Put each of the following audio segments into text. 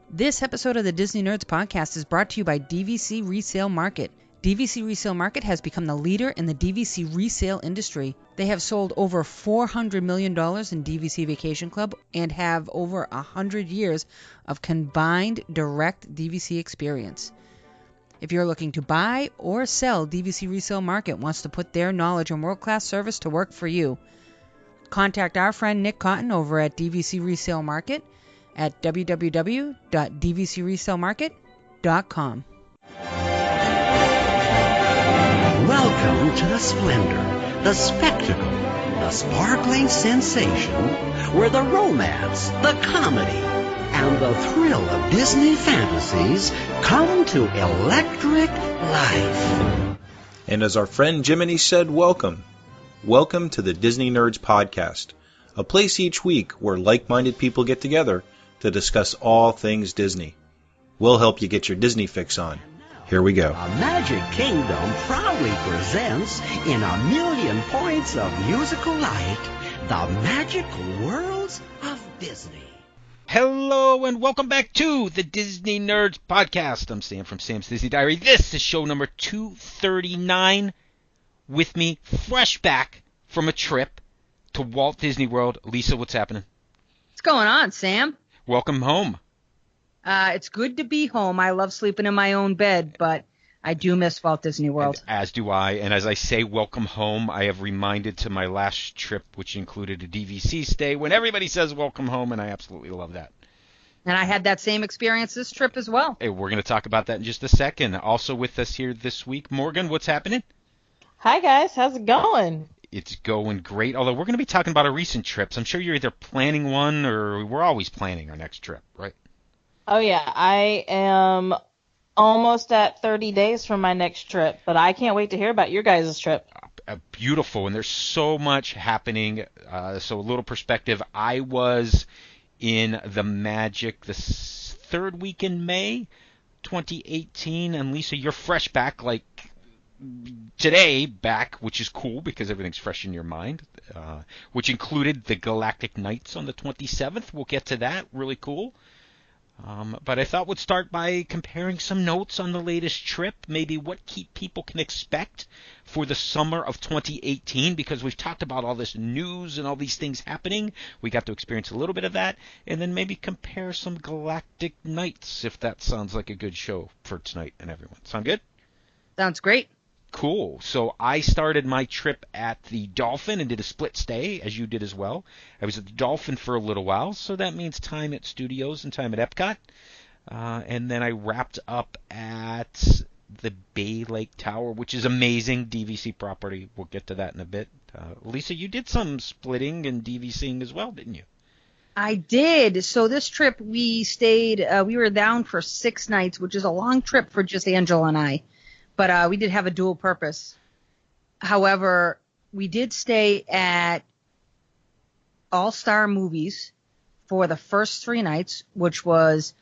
This episode of the Disney Nerds podcast is brought to you by DVC Resale Market. DVC Resale Market has become the leader in the DVC resale industry. They have sold over $400 million in DVC Vacation Club and have over 100 years of combined direct DVC experience. If you're looking to buy or sell, DVC Resale Market wants to put their knowledge and world-class service to work for you. Contact our friend Nick Cotton over at DVC Resale Market at www.dvcresalemarket.com. Welcome to the splendor, the spectacle, the sparkling sensation, where the romance, the comedy, and the thrill of Disney fantasies come to electric life. And as our friend Jiminy said, welcome. Welcome to the Disney Nerds Podcast, a place each week where like-minded people get together to discuss all things Disney. We'll help you get your Disney fix on. Here we go. A Magic Kingdom proudly presents, in a million points of musical light, the magic worlds of Disney. Hello and welcome back to the Disney Nerds Podcast. I'm Sam from Sam's Disney Diary. This is show number 239. With me, fresh back from a trip to Walt Disney World. Lisa, what's happening? What's going on, Sam? Welcome home. It's good to be home. I love sleeping in my own bed, but I do miss Walt Disney World. And as do I. And as I say welcome home, I have reminded to my last trip, which included a DVC stay, when everybody says welcome home, and I absolutely love that. And I had that same experience this trip as well. Hey, we're going to talk about that in just a second. Also with us here this week, Morgan, what's happening? Hi, guys. How's it going? It's going great, although we're going to be talking about our recent trips. I'm sure you're either planning one or we're always planning our next trip, right? Oh, yeah. I am almost at 30 days from my next trip, but I can't wait to hear about your guys' trip. Beautiful, and there's so much happening. So a little perspective. I was in the Magic the third week in May 2018, and Lisa, you're fresh back like today back, which is cool because everything's fresh in your mind, which included the Galactic Nights on the 27th. We'll get to that. Really cool. But I thought we'd start by comparing some notes on the latest trip, maybe what people can expect for the summer of 2018, because we've talked about all this news and all these things happening. We got to experience a little bit of that, and then maybe compare some Galactic Nights, if that sounds like a good show for tonight and everyone. Sound good? Sounds great. Cool. So I started my trip at the Dolphin and did a split stay, as you did as well. I was at the Dolphin for a little while, so that means time at Studios and time at Epcot. And then I wrapped up at the Bay Lake Tower, which is amazing DVC property. We'll get to that in a bit. Lisa, you did some splitting and DVCing as well, didn't you? I did. So this trip we stayed, we were down for 6 nights, which is a long trip for just Angela and I. But we did have a dual purpose. However, we did stay at All-Star Movies for the first 3 nights, which was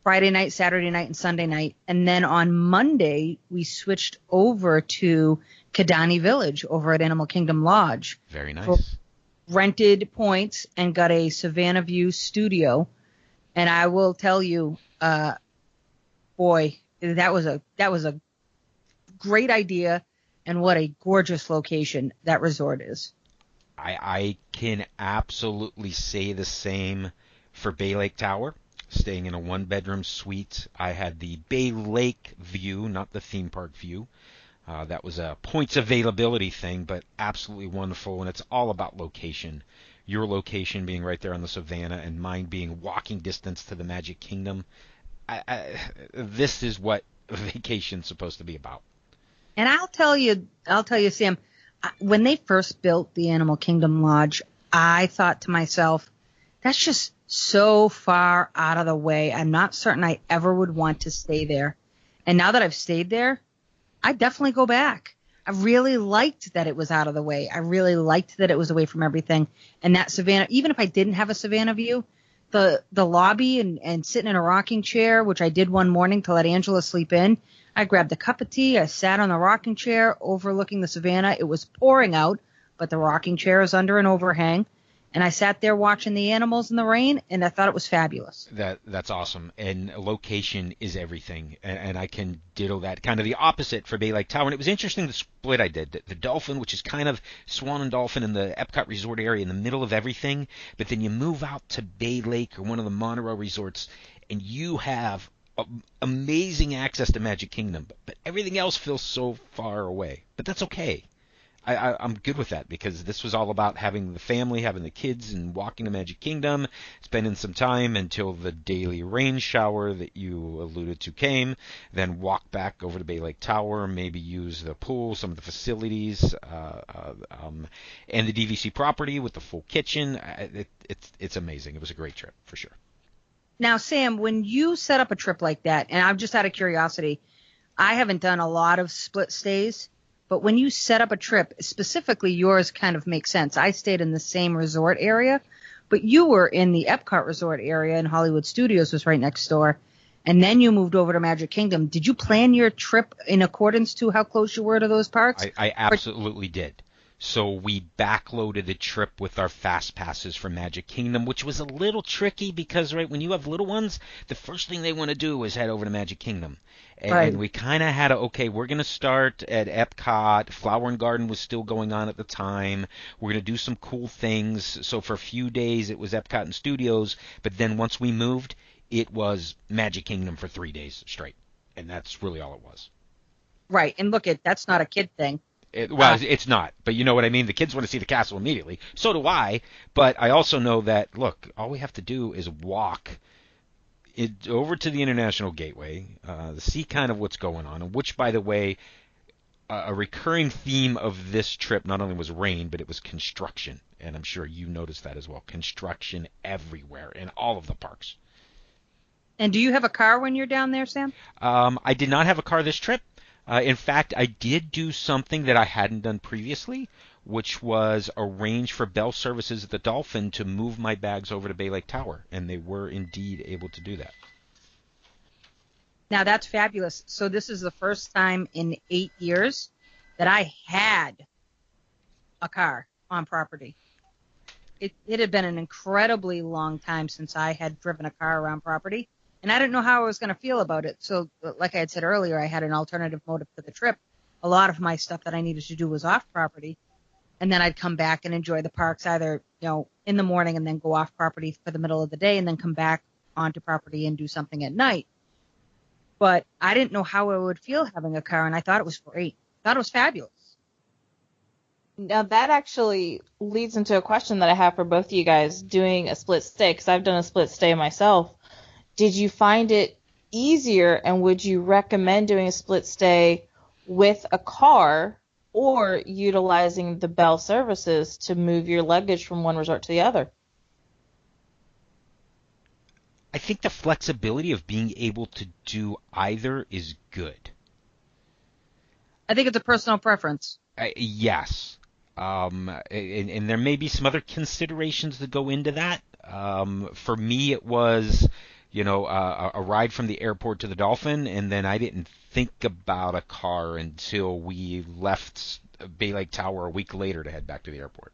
Friday night, Saturday night, and Sunday night. And then on Monday, we switched over to Kidani Village over at Animal Kingdom Lodge. Very nice. Rented points and got a Savannah View studio. And I will tell you, boy, that was a great idea, and what a gorgeous location that resort is. I can absolutely say the same for Bay Lake Tower. Staying in a 1-bedroom suite. I had the Bay Lake view, not the theme park view. That was a points availability thing, but absolutely wonderful, and it's all about location. Your location being right there on the Savannah, and mine being walking distance to the Magic Kingdom. This is what vacation's supposed to be about. And I'll tell you, Sam, when they first built the Animal Kingdom Lodge, I thought to myself, that's just so far out of the way. I'm not certain I ever would want to stay there. And now that I've stayed there, I definitely go back. I really liked that it was out of the way. I really liked that it was away from everything. And that Savannah, even if I didn't have a Savannah view, the lobby and sitting in a rocking chair, which I did one morning to let Angela sleep in, I grabbed a cup of tea. I sat on the rocking chair overlooking the Savannah. It was pouring out, but the rocking chair is under an overhang. and I sat there watching the animals in the rain, and I thought it was fabulous. That's awesome. And location is everything. And I can ditto that. Kind of the opposite for Bay Lake Tower. And it was interesting the split I did. The Dolphin, which is kind of Swan and Dolphin in the Epcot Resort area in the middle of everything. But then you move out to Bay Lake or one of the monorail resorts, and you have amazing access to Magic Kingdom. But everything else feels so far away. But that's okay. I'm good with that because this was all about having the family, having the kids, and walking to Magic Kingdom, spending some time until the daily rain shower that you alluded to came, then walk back over to Bay Lake Tower, maybe use the pool, some of the facilities, and the DVC property with the full kitchen. It's amazing. It was a great trip for sure. Now, Sam, when you set up a trip like that, and I'm just out of curiosity, I haven't done a lot of split stays. But when you set up a trip, specifically yours kind of makes sense. I stayed in the same resort area, but you were in the Epcot resort area and Hollywood Studios was right next door. And then you moved over to Magic Kingdom. Did you plan your trip in accordance to how close you were to those parks? I absolutely did. So we backloaded the trip with our fast passes for Magic Kingdom, which was a little tricky because, right, when you have little ones, the first thing they want to do is head over to Magic Kingdom. And right. We kind of had we're going to start at Epcot. Flower and Garden was still going on at the time. We're going to do some cool things. So for a few days, it was Epcot and Studios. But then once we moved, it was Magic Kingdom for 3 days straight. And that's really all it was. Right. And look, that's not a kid thing. It's not, but you know what I mean? The kids want to see the castle immediately. So do I, but I also know that, look, all we have to do is walk over to the International Gateway, see kind of what's going on, which, by the way, a recurring theme of this trip not only was rain, but it was construction, and I'm sure you noticed that as well. Construction everywhere in all of the parks. And do you have a car when you're down there, Sam? I did not have a car this trip. In fact, I did do something that I hadn't done previously, which was arrange for Bell Services at the Dolphin to move my bags over to Bay Lake Tower, and they were indeed able to do that. Now, that's fabulous. So this is the first time in 8 years that I had a car on property. It had been an incredibly long time since I had driven a car around property. And I didn't know how I was going to feel about it. So, like I had said earlier, I had an alternative motive for the trip. A lot of my stuff that I needed to do was off property. And then I'd come back and enjoy the parks either, in the morning and then go off property for the middle of the day and then come back onto property and do something at night. But I didn't know how I would feel having a car, and I thought it was great. I thought it was fabulous. Now, that actually leads into a question that I have for both of you guys doing a split stay, because I've done a split stay myself. Did you find it easier, and would you recommend doing a split stay with a car or utilizing the Bell Services to move your luggage from one resort to the other? I think the flexibility of being able to do either is good. I think it's a personal preference. Yes. And there may be some other considerations that go into that. For me, it was, a ride from the airport to the Dolphin, and then I didn't think about a car until we left Bay Lake Tower a week later to head back to the airport.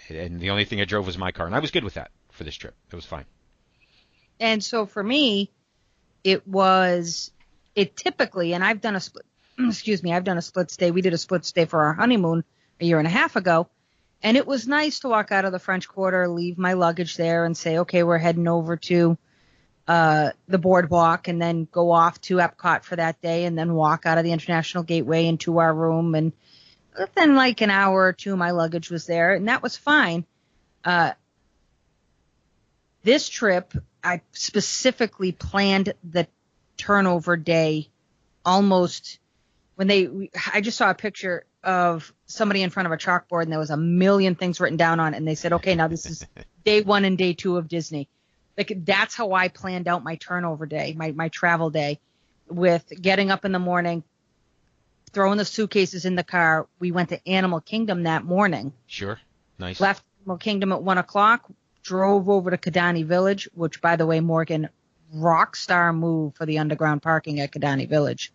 And the only thing I drove was my car, and I was good with that for this trip. It was fine. And so for me, it typically, and I've done a split stay. We did a split stay for our honeymoon a year and a half ago. And it was nice to walk out of the French Quarter, leave my luggage there and say, okay, we're heading over to the boardwalk and then go off to Epcot for that day and then walk out of the International Gateway into our room. And within like an hour or two, my luggage was there, and that was fine. This trip, I specifically planned the turnover day almost I just saw a picture of somebody in front of a chalkboard and there was a million things written down on it. And they said, okay, now this is day 1 and day 2 of Disney. Like, that's how I planned out my turnover day, my travel day, with getting up in the morning, throwing the suitcases in the car. We went to Animal Kingdom that morning. Sure. Nice. Left Animal Kingdom at 1 o'clock, drove over to Kidani Village, which, by the way, Morgan, rock star move for the underground parking at Kidani Village.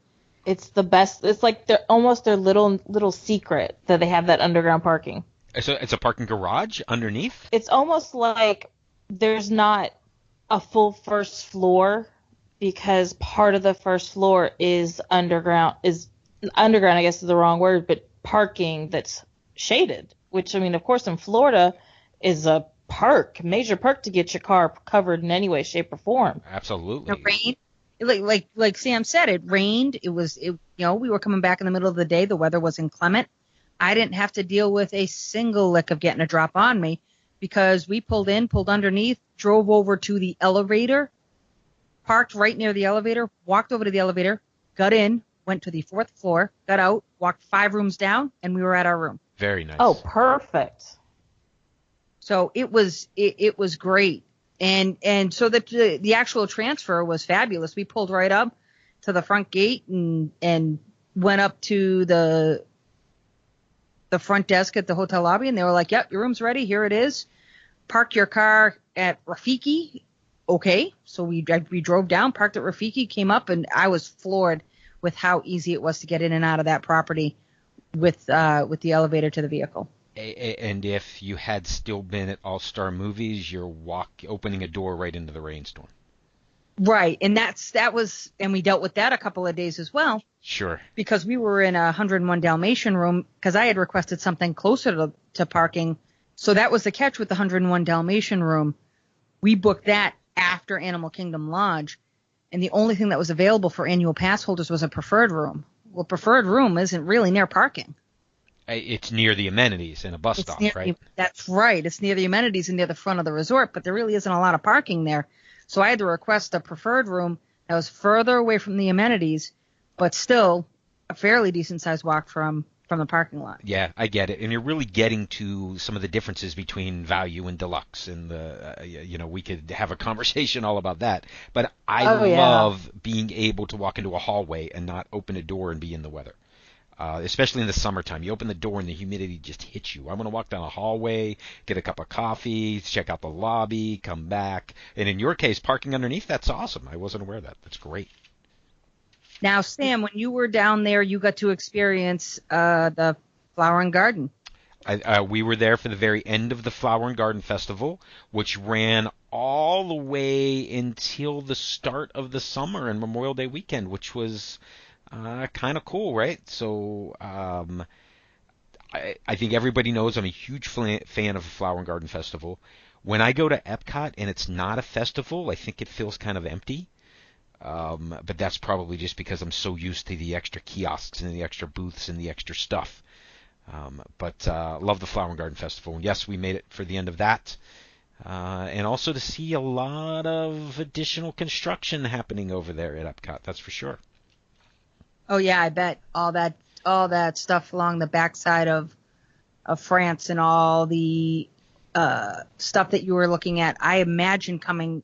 It's the best. It's like they're almost their little secret that they have that underground parking. So it's a parking garage underneath? It's almost like there's not a full first floor because part of the first floor is underground. I guess is the wrong word, but parking that's shaded, which, I mean, of course, in Florida is a major perk to get your car covered in any way, shape, or form. Absolutely. It rained. Like Sam said, it rained. We were coming back in the middle of the day. The weather was inclement. I didn't have to deal with a single lick of getting a drop on me because we pulled underneath, drove over to the elevator, parked right near the elevator, walked over to the elevator, got in, went to the 4th floor, got out, walked 5 rooms down, and we were at our room. Very nice. Oh, perfect. So it was great. And so the actual transfer was fabulous. We pulled right up to the front gate and went up to the front desk at the hotel lobby, and they were like, "Yep, your room's ready. Here it is. Park your car at Rafiki." Okay, so we drove down, parked at Rafiki, came up, and I was floored with how easy it was to get in and out of that property with the elevator to the vehicle. And if you had still been at All Star Movies, you're opening a door right into the rainstorm. Right, and and we dealt with that a couple of days as well. Sure. Because we were in a 101 Dalmatian room, because I had requested something closer to parking. So that was the catch with the 101 Dalmatian room. We booked that after Animal Kingdom Lodge, and the only thing that was available for annual pass holders was a preferred room. Well, preferred room isn't really near parking. It's near the amenities and a bus stop, right? That's right. It's near the amenities and near the front of the resort, but there really isn't a lot of parking there. So I had to request a preferred room that was further away from the amenities, but still a fairly decent-sized walk from the parking lot. Yeah, I get it. And you're really getting to some of the differences between value and deluxe. And, we could have a conversation all about that. But I love being able to walk into a hallway and not open a door and be in the weather. Especially in the summertime. You open the door and the humidity just hits you. I want to walk down a hallway, get a cup of coffee, check out the lobby, come back. And in your case, parking underneath, that's awesome. I wasn't aware of that. That's great. Now, Sam, when you were down there, you got to experience the Flower and Garden. We were there for the very end of the Flower and Garden Festival, which ran all the way until the start of the summer and Memorial Day weekend, which was kind of cool, right? So I think everybody knows I'm a huge fan of the Flower and Garden Festival. When I go to Epcot and it's not a festival, I think it feels kind of empty. But that's probably just because I'm so used to the extra kiosks and the extra booths and the extra stuff. But love the Flower and Garden Festival. And yes, we made it for the end of that. And also to see a lot of additional construction happening over there at Epcot, that's for sure. Oh yeah, I bet all that stuff along the backside of France and all the stuff that you were looking at. I imagine coming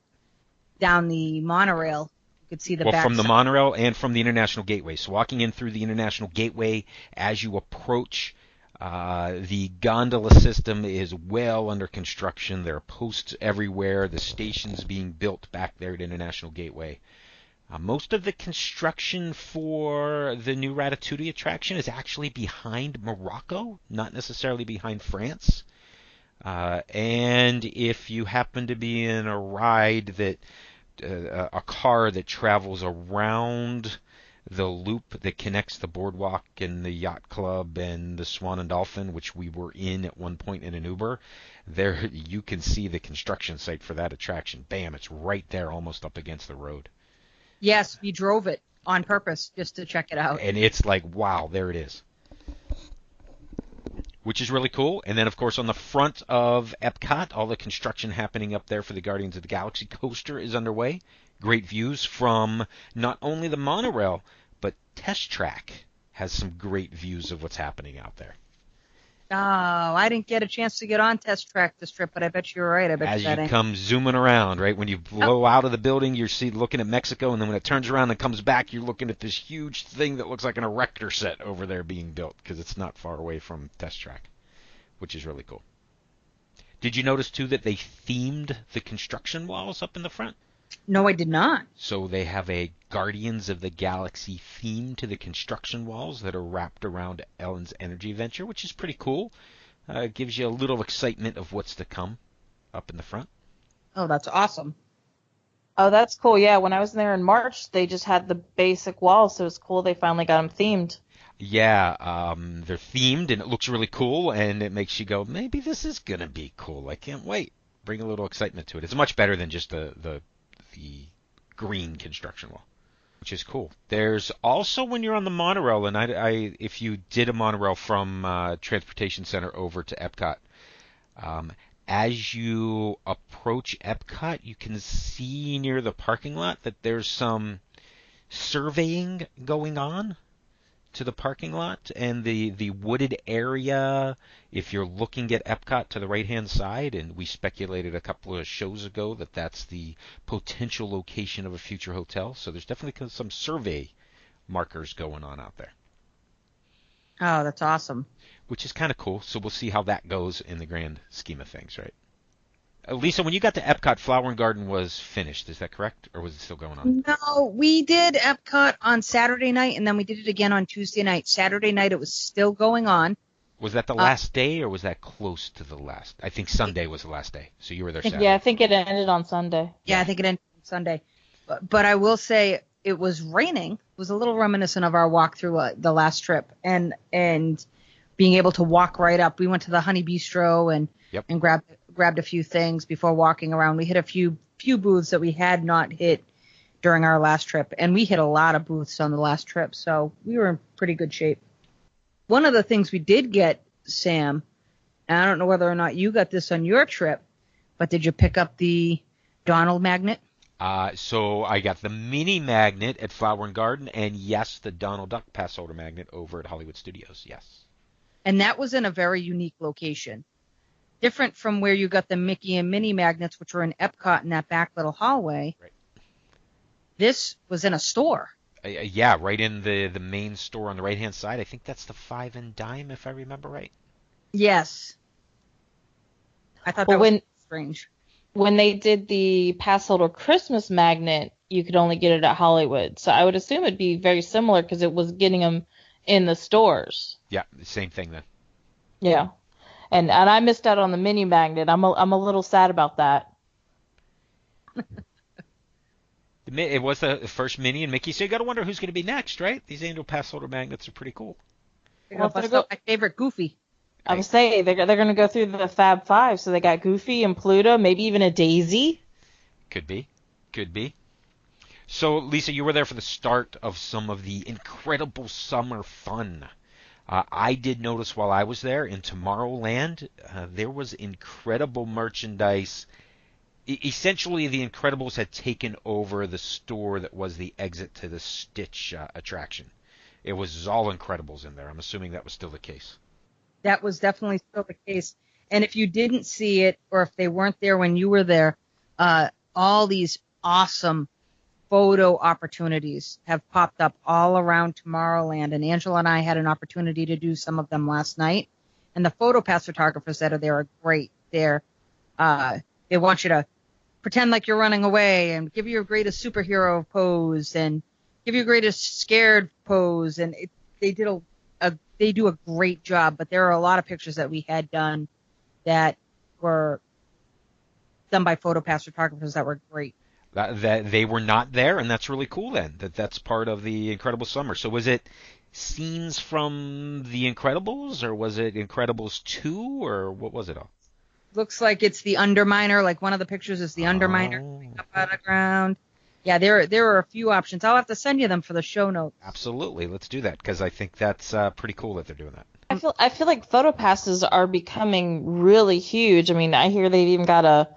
down the monorail, you could see the backside. From the monorail and from the International Gateway. So walking in through the International Gateway, as you approach, the gondola system is well under construction. There are posts everywhere. The station's being built back there at International Gateway. Most of the construction for the new Ratatouille attraction is actually behind Morocco, not necessarily behind France. And if you happen to be in a ride that a car that travels around the loop that connects the boardwalk and the yacht club and the Swan and Dolphin, which we were in at one point in an Uber, there you can see the construction site for that attraction. Bam, it's right there, almost up against the road. Yes, we drove it on purpose just to check it out. And it's like, wow, there it is. Which is really cool. And then, of course, on the front of Epcot, all the construction happening up there for the Guardians of the Galaxy coaster is underway. Great views from not only the monorail, but Test Track has some great views of what's happening out there. Oh, I didn't get a chance to get on Test Track this trip, but I bet you're right. As you come zooming around, right? When you blow out of the building, you're looking at Mexico, and then when it turns around and comes back, you're looking at this huge thing that looks like an erector set over there being built, because it's not far away from Test Track, which is really cool. Did you notice, too, that they themed the construction walls up in the front? No, I did not. So they have a Guardians of the Galaxy theme to the construction walls that are wrapped around Ellen's Energy Adventure, which is pretty cool. Gives you a little excitement of what's to come up in the front. Oh, that's awesome. Oh, that's cool. Yeah, when I was there in March, they just had the basic walls, so it's cool they finally got them themed. Yeah, they're themed and it looks really cool, and it makes you go, maybe this is gonna be cool. I can't wait. Bring a little excitement to it. It's much better than just the green construction wall, which is cool. There's also when you're on the monorail, and if you did a monorail from Transportation Center over to Epcot, as you approach Epcot, you can see near the parking lot that there's some surveying going on to the parking lot, and the wooded area, if you're looking at Epcot to the right-hand side, and we speculated a couple of shows ago that that's the potential location of a future hotel, so there's definitely some survey markers going on out there. Oh, that's awesome. Which is kind of cool, so we'll see how that goes in the grand scheme of things, right? Lisa, when you got to Epcot, Flower and Garden was finished. Is that correct, or was it still going on? No, we did Epcot on Saturday night, and then we did it again on Tuesday night. Saturday night, it was still going on. Was that the last day, or was that close to the last? I think Sunday was the last day, so you were there Saturday. Yeah, I think it ended on Sunday. Yeah, I think it ended on Sunday. But I will say it was raining. It was a little reminiscent of our walk through the last trip, and being able to walk right up. We went to the Honey Bistro and grabbed a few things before walking around. We hit a few booths that we had not hit during our last trip, and we hit a lot of booths on the last trip, so we were in pretty good shape. One of the things we did get, Sam, and I don't know whether or not you got this on your trip, but did you pick up the Donald magnet? So I got the mini magnet at Flower and Garden, and yes, the Donald Duck pass holder magnet over at Hollywood Studios, yes. And that was in a very unique location. Different from where you got the Mickey and Minnie magnets, which were in Epcot in that back little hallway. Right. This was in a store. Yeah, right in the main store on the right-hand side. I think that's the Five and Dime, if I remember right. Yes. I thought that was strange. When they did the pass holder Christmas magnet, you could only get it at Hollywood. So I would assume it'd be very similar because it was getting them in the stores. Yeah, the same thing then. Yeah. And I missed out on the mini magnet. I'm a little sad about that. It was the first Minnie and Mickey, so you got to wonder who's going to be next, right? These annual pass holder magnets are pretty cool. Well, my favorite Goofy. I'm saying they're going to go through the Fab Five, so they got Goofy and Pluto, maybe even a Daisy. Could be. So, Lisa, you were there for the start of some of the incredible summer fun. I did notice while I was there in Tomorrowland, there was incredible merchandise. Essentially, the Incredibles had taken over the store that was the exit to the Stitch attraction. It was all Incredibles in there. I'm assuming that was still the case. That was definitely still the case. And if you didn't see it, or if they weren't there when you were there, all these awesome photo opportunities have popped up all around Tomorrowland. And Angela and I had an opportunity to do some of them last night. And the photo pass photographers that are there are great. They want you to pretend like you're running away and give you your greatest superhero pose and give you your greatest scared pose. And they do a great job. But there are a lot of pictures that we had done that were done by photo pass photographers that were great. That they were not there, and that's really cool then. That's part of the Incredible Summer. So was it scenes from The Incredibles, or was it Incredibles 2, or what was it all? Looks like it's the Underminer. Like one of the pictures is the Underminer coming up out of the ground. Yeah, there are a few options. I'll have to send you them for the show notes. Absolutely, let's do that because I think that's pretty cool that they're doing that. I feel like photo passes are becoming really huge. I mean, I hear they've even got a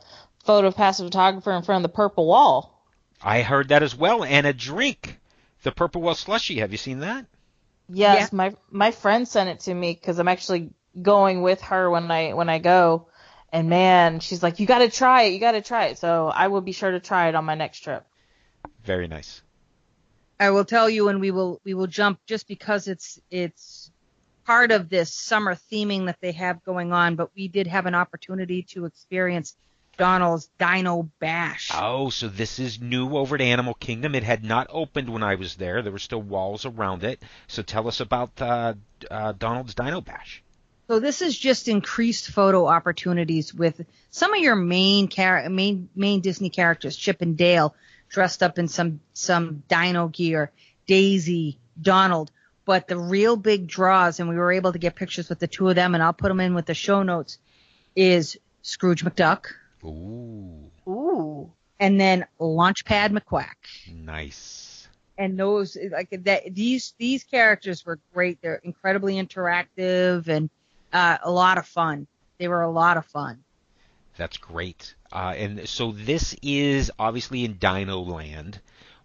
photo pass photographer in front of the Purple Wall. I heard that as well, and a drink, the Purple Wall slushie. Have you seen that? Yes, yeah. My friend sent it to me because I'm actually going with her when I go, and man, she's like, you got to try it. So I will be sure to try it on my next trip. Very nice. I will tell you, and we will jump just because it's part of this summer theming that they have going on. But we did have an opportunity to experience Donald's Dino Bash. Oh, so this is new over at Animal Kingdom. It had not opened when I was there. There were still walls around it. So tell us about Donald's Dino Bash. So this is just increased photo opportunities with some of your main Disney characters, Chip and Dale, dressed up in some dino gear, Daisy, Donald. But the real big draws, and we were able to get pictures with the two of them, and I'll put them in with the show notes, is Scrooge McDuck. Ooh. And then Launchpad McQuack. Nice. And those, like that, these characters were great. They're incredibly interactive and a lot of fun. They were a lot of fun. That's great. And so this is obviously in Dino Land.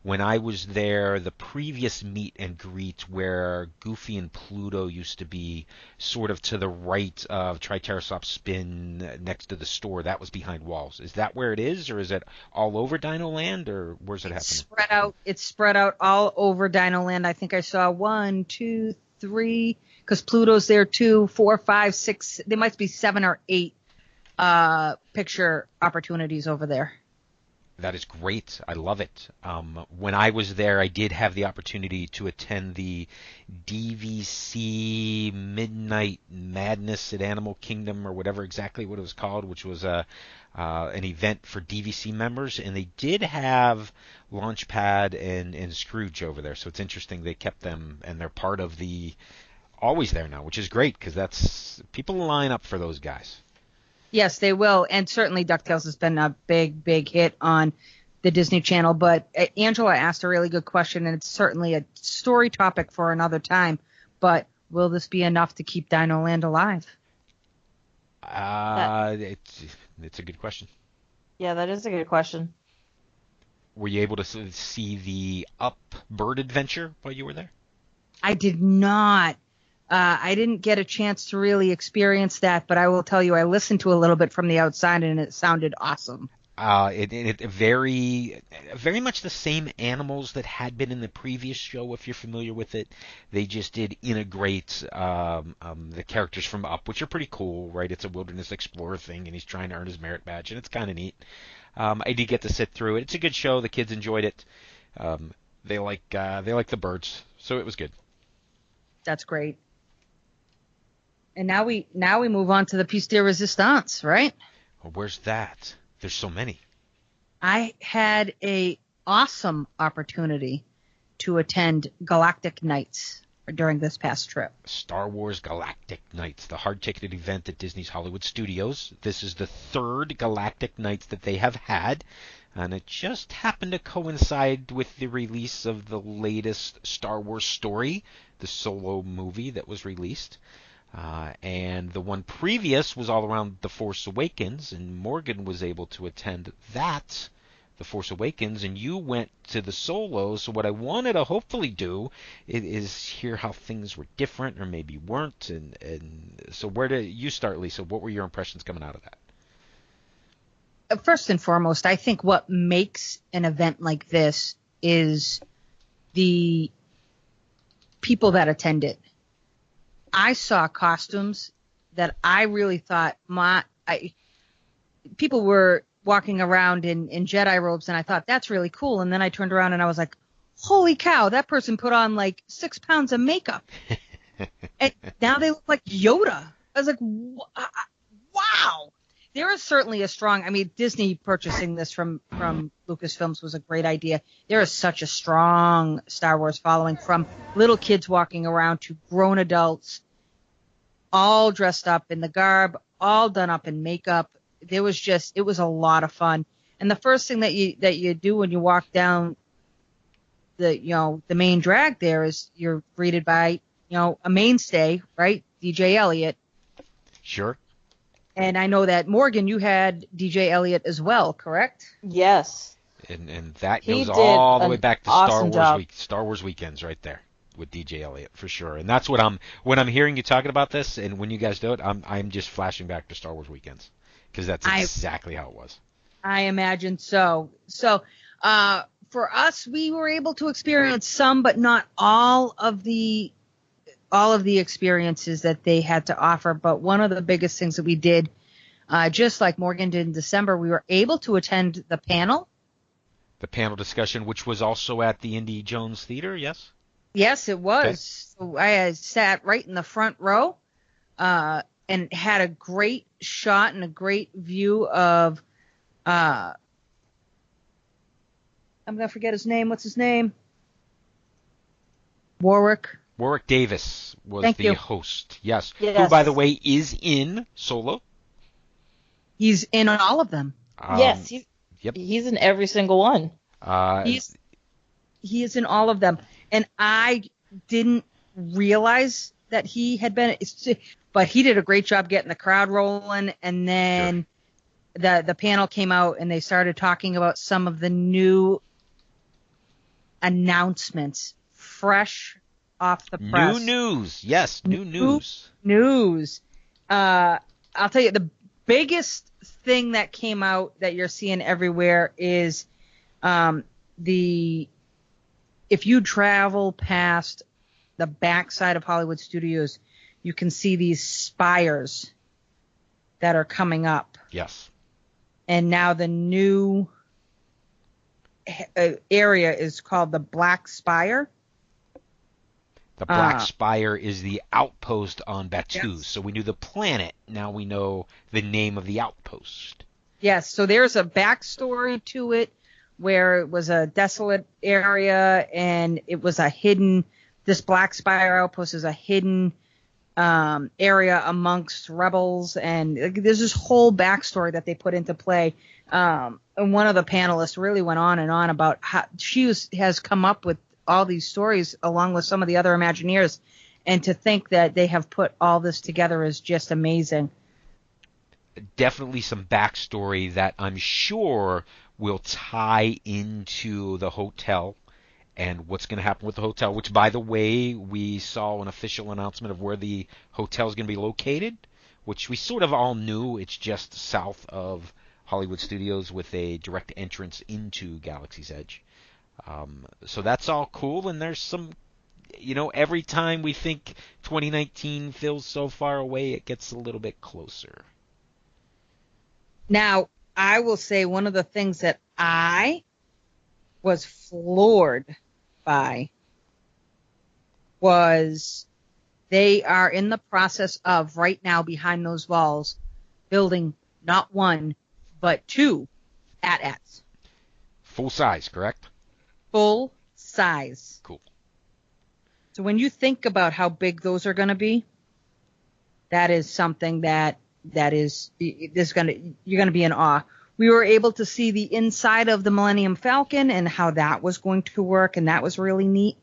When I was there, the previous meet and greet where Goofy and Pluto used to be sort of to the right of Triceratops Spin next to the store, that was behind walls. Is that where it is, or is it all over Dino Land, or where's it happening? It's spread out all over Dino Land. I think I saw 1, 2, 3, because Pluto's there too, 4, 5, 6, there might be 7 or 8 picture opportunities over there. That is great. I love it. When I was there, I did have the opportunity to attend the DVC Midnight Madness at Animal Kingdom, or whatever exactly what it was called, which was an event for DVC members, and they did have Launchpad and Scrooge over there. So it's interesting they kept them, and they're part of the always there now, which is great because that's people line up for those guys. Yes, they will, and certainly DuckTales has been a big, big hit on the Disney Channel. But Angela asked a really good question, and it's certainly a story topic for another time. But will this be enough to keep Dino Land alive? It's a good question. Yeah, that is a good question. Were you able to see the Up Bird Adventure while you were there? I did not. I didn't get a chance to really experience that, but I will tell you, I listened to a little bit from the outside, and it sounded awesome. It very much the same animals that had been in the previous show, if you're familiar with it. They just did integrate the characters from Up, which are pretty cool, right? It's a wilderness explorer thing, and he's trying to earn his merit badge, and it's kind of neat. I did get to sit through it. It's a good show. The kids enjoyed it. They like the birds, so it was good. That's great. And now we move on to the piece de resistance, right? Well, where's that? There's so many. I had a awesome opportunity to attend Galactic Nights during this past trip. Star Wars Galactic Nights, the hard-ticketed event at Disney's Hollywood Studios. This is the third Galactic Nights that they have had, and it just happened to coincide with the release of the latest Star Wars story, the Solo movie that was released. And the one previous was all around The Force Awakens, and Morgan was able to attend that, The Force Awakens, and you went to the Solo. So what I wanted to hopefully do is hear how things were different or maybe weren't. And so where did you start, Lisa? What were your impressions coming out of that? First and foremost, I think what makes an event like this is the people that attend it. I saw costumes that I really thought people were walking around in Jedi robes, and I thought that's really cool. And then I turned around and I was like, holy cow, that person put on like 6 pounds of makeup. And now they look like Yoda. I was like, wow. There is certainly a strong, Disney purchasing this from Lucasfilms was a great idea. There is such a strong Star Wars following, from little kids walking around to grown adults, all dressed up in the garb, all done up in makeup. It was a lot of fun. And the first thing that you do when you walk down the main drag there is you're greeted by, a mainstay, right? DJ Elliott. Sure. And I know that, Morgan, you had DJ Elliott as well, correct? Yes. And that He goes did all the way back to awesome Star Wars weekends right there with DJ Elliott for sure. And that's when I'm hearing you talking about this, and when you guys do it, I'm just flashing back to Star Wars weekends, because that's exactly how it was. I imagine so. So for us, we were able to experience some, but not all of the experiences that they had to offer. But one of the biggest things that we did, just like Morgan did in December, we were able to attend the panel. The panel discussion, which was also at the Indy Jones Theater, yes? Yes, it was. Okay. So I sat right in the front row. and had a great shot and a great view of, I'm going to forget his name. What's his name? Warwick Davis was Thank the you. host. Yes. Yes. Who, by the way, is in Solo. He's in all of them. Yes, Yep. he's in every single one. He is in all of them. And I didn't realize that he had been, but he did a great job getting the crowd rolling. And then the panel came out and they started talking about some of the new announcements, fresh off the press. New news. Yes, new news. I'll tell you, the biggest thing that came out that you're seeing everywhere is if you travel past the backside of Hollywood Studios, you can see these spires that are coming up. Yes. And now the new area is called the Black Spire. The Black Spire is the outpost on Batuu. Yes. So we knew the planet. Now we know the name of the outpost. Yes, so there's a backstory to it where it was a desolate area and it was a hidden, this Black Spire outpost is a hidden area amongst rebels, and there's this whole backstory that they put into play. And one of the panelists really went on and on about how she has come up with all these stories along with some of the other Imagineers, and to think that they have put all this together is just amazing. Definitely some backstory that I'm sure will tie into the hotel and what's going to happen with the hotel, which, by the way, we saw an official announcement of where the hotel is going to be located, which we sort of all knew. It's just south of Hollywood Studios with a direct entrance into Galaxy's Edge. So that's all cool, and there's some, every time we think 2019 feels so far away, it gets a little bit closer. Now, I will say one of the things that I was floored by was they are in the process of right now behind those walls building not one, but two AT-ATs. Full size, correct? Full size. Cool. So when you think about how big those are going to be, that is something you're going to be in awe. We were able to see the inside of the Millennium Falcon and how that was going to work, and that was really neat.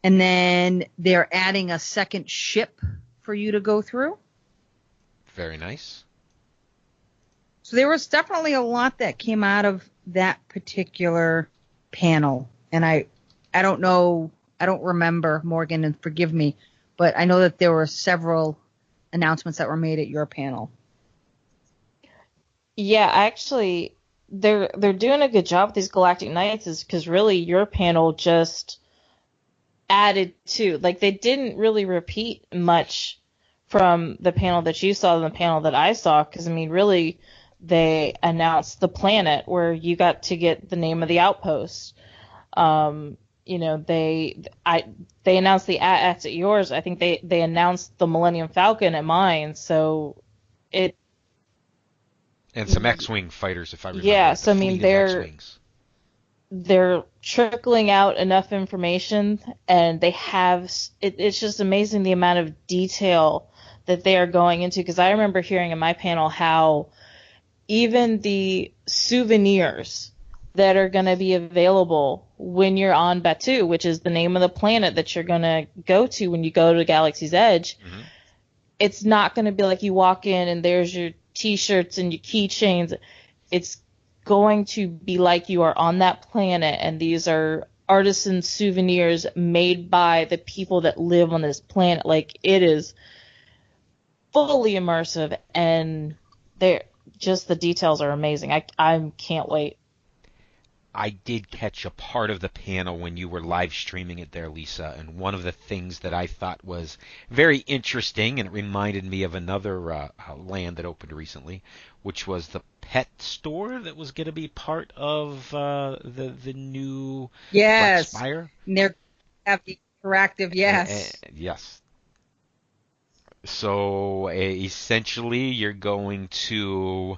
And then they're adding a second ship for you to go through. Very nice. So there was definitely a lot that came out of that particular panel. And I don't know, I don't remember, Morgan, and forgive me, but I know that there were several announcements that were made at your panel. Yeah, actually, they're doing a good job with these Galactic Nights, is because really your panel just added to, like, they didn't really repeat much from the panel that you saw and the panel that I saw, because I mean, really, they announced the planet where you got to get the name of the outpost. They announced the AT-ATs at yours. I think they announced the Millennium Falcon at mine. So it. And some X-Wing fighters, if I remember. Yeah, so I mean, they're trickling out enough information, and they have. It's just amazing the amount of detail that they are going into. Because I remember hearing in my panel how even the souvenirs that are going to be available when you're on Batuu, which is the name of the planet that you're going to go to when you go to Galaxy's Edge, mm-hmm. It's not going to be like you walk in and there's your T-shirts and your keychains. It's going to be like you are on that planet, and these are artisan souvenirs made by the people that live on this planet. Like, it is fully immersive, and the details are amazing. I can't wait. I did catch a part of the panel when you were live streaming it there, Lisa, and one of the things that I thought was very interesting, and it reminded me of another land that opened recently, which was the pet store that was going to be part of the new Black Spire. And they have the interactive, yes. Yes. So essentially, you're going to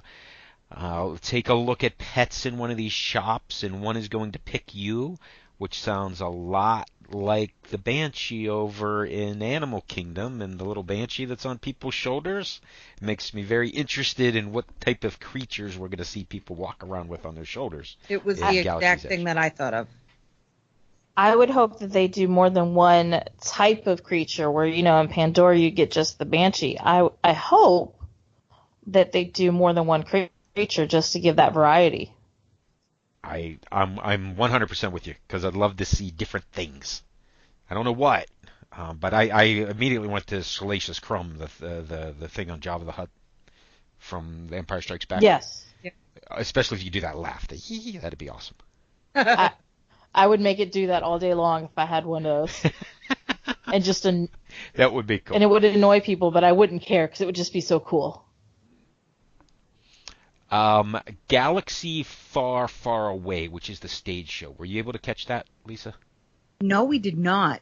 take a look at pets in one of these shops, and one is going to pick you, which sounds a lot like the Banshee over in Animal Kingdom, and the little Banshee that's on people's shoulders. It makes me very interested in what type of creatures we're going to see people walk around with on their shoulders. It was in the Galaxy's exact thing Edge. that I thought of. I would hope that they do more than one type of creature where, in Pandora you get just the Banshee. I hope that they do more than one creature just to give that variety. I'm 100% with you, because I'd love to see different things. I don't know what, but I immediately went to Salacious Crumb, the thing on Jabba the Hutt from The Empire Strikes Back. Yes. Especially if you do that laugh. That'd be awesome. I would make it do that all day long if I had one of those. And just that would be cool. And it would annoy people, but I wouldn't care because it would just be so cool. Galaxy Far, Far Away, which is the stage show. Were you able to catch that, Lisa? No, we did not.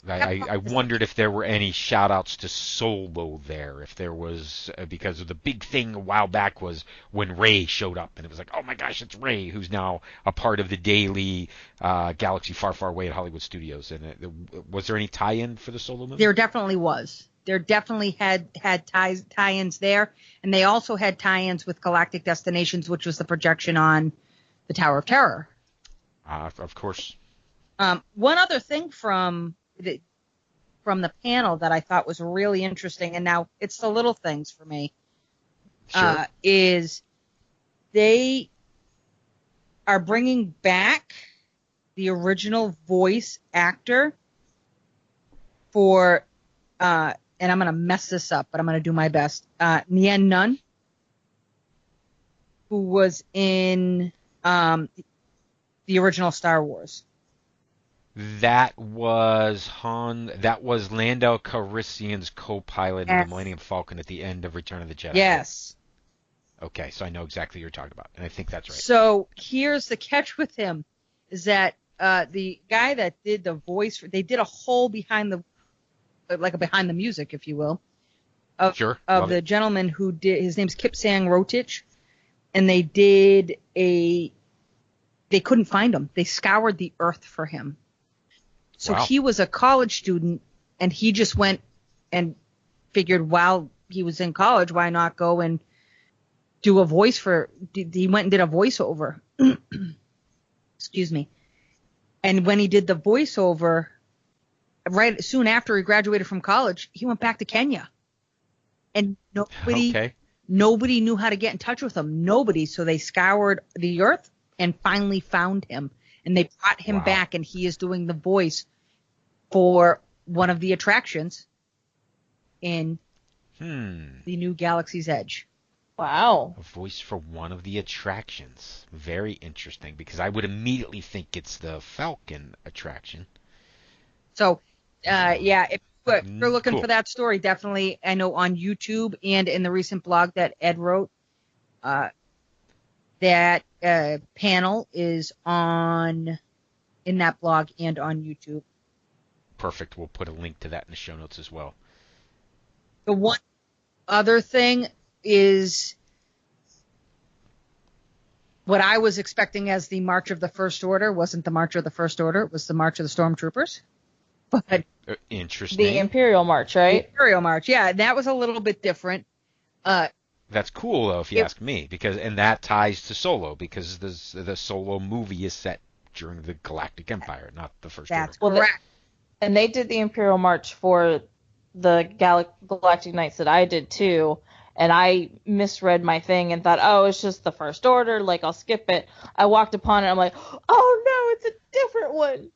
I wondered if there were any shout-outs to Solo there, if there was, because of the big thing a while back was when Rey showed up, and it was like, oh my gosh, it's Rey, who's now a part of the daily Galaxy Far, Far Away at Hollywood Studios. And was there any tie-in for the Solo movie? There definitely was. There definitely had tie-ins there, and they also had tie-ins with Galactic Destinations, which was the projection on the Tower of Terror. Of course. One other thing from the panel that I thought was really interesting, and now it's the little things for me, Sure. is they are bringing back the original voice actor for, and I'm going to mess this up, but I'm going to do my best, Nien Nunn, who was in the original Star Wars. That was Lando Calrissian's co-pilot in the Millennium Falcon at the end of Return of the Jedi. Yes. Okay, so I know exactly what you're talking about, and I think that's right. So here's the catch with him, is that the guy that did the voice, they did a whole behind the music, if you will, of the gentleman who did, his name's Kip Sang Rotich, and they couldn't find him. They scoured the earth for him. So He was a college student, and he just went and figured while he was in college, why not go and do a voice he went and did a voiceover. Excuse me. And when he did the voiceover, right soon after he graduated from college, he went back to Kenya. And nobody knew how to get in touch with him. Nobody. So they scoured the earth and finally found him. And they brought him back, and he is doing the voice for one of the attractions in the new Galaxy's Edge. Wow. A voice for one of the attractions. Very interesting, because I would immediately think it's the Falcon attraction. So, if you're looking for that story, definitely, I know on YouTube and in the recent blog that Ed wrote, that panel is in that blog and on YouTube. Perfect. We'll put a link to that in the show notes as well. The one other thing is what I was expecting as the March of the First Order wasn't the March of the First Order. It was the March of the Stormtroopers. But interesting. The Imperial March, right? The Imperial March, yeah. That was a little bit different. That's cool, though, if you ask me, and that ties to Solo, because the Solo movie is set during the Galactic Empire, not the First Order. That's correct. And they did the Imperial March for the Galactic Nights that I did, too. And I misread my thing and thought, oh, it's just the First Order, like, I'll skip it. I walked upon it, I'm like, oh, no, it's a different one.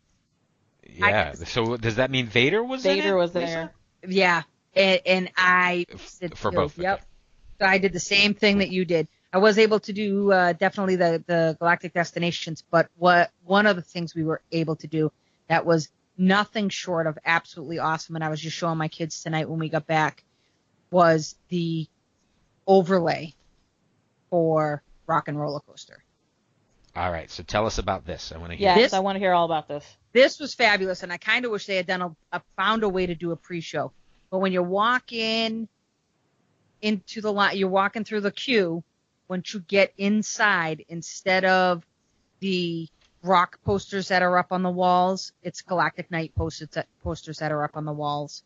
Yeah, so does that mean Vader was in it? Vader was there. Yeah, and I... For both. Yep. Okay. So I did the same thing that you did. I was able to do definitely the Galactic Destinations, but one of the things we were able to do that was nothing short of absolutely awesome, and I was just showing my kids tonight when we got back, was the overlay for Rock and Roller Coaster. All right, so tell us about this. I want to hear. Yes, I want to hear all about this. This was fabulous, and I kind of wish they had found a way to do a pre-show. But when you walk into the line, you're walking through the queue. Once you get inside, instead of the rock posters that are up on the walls, it's Galactic Night posters that are up on the walls.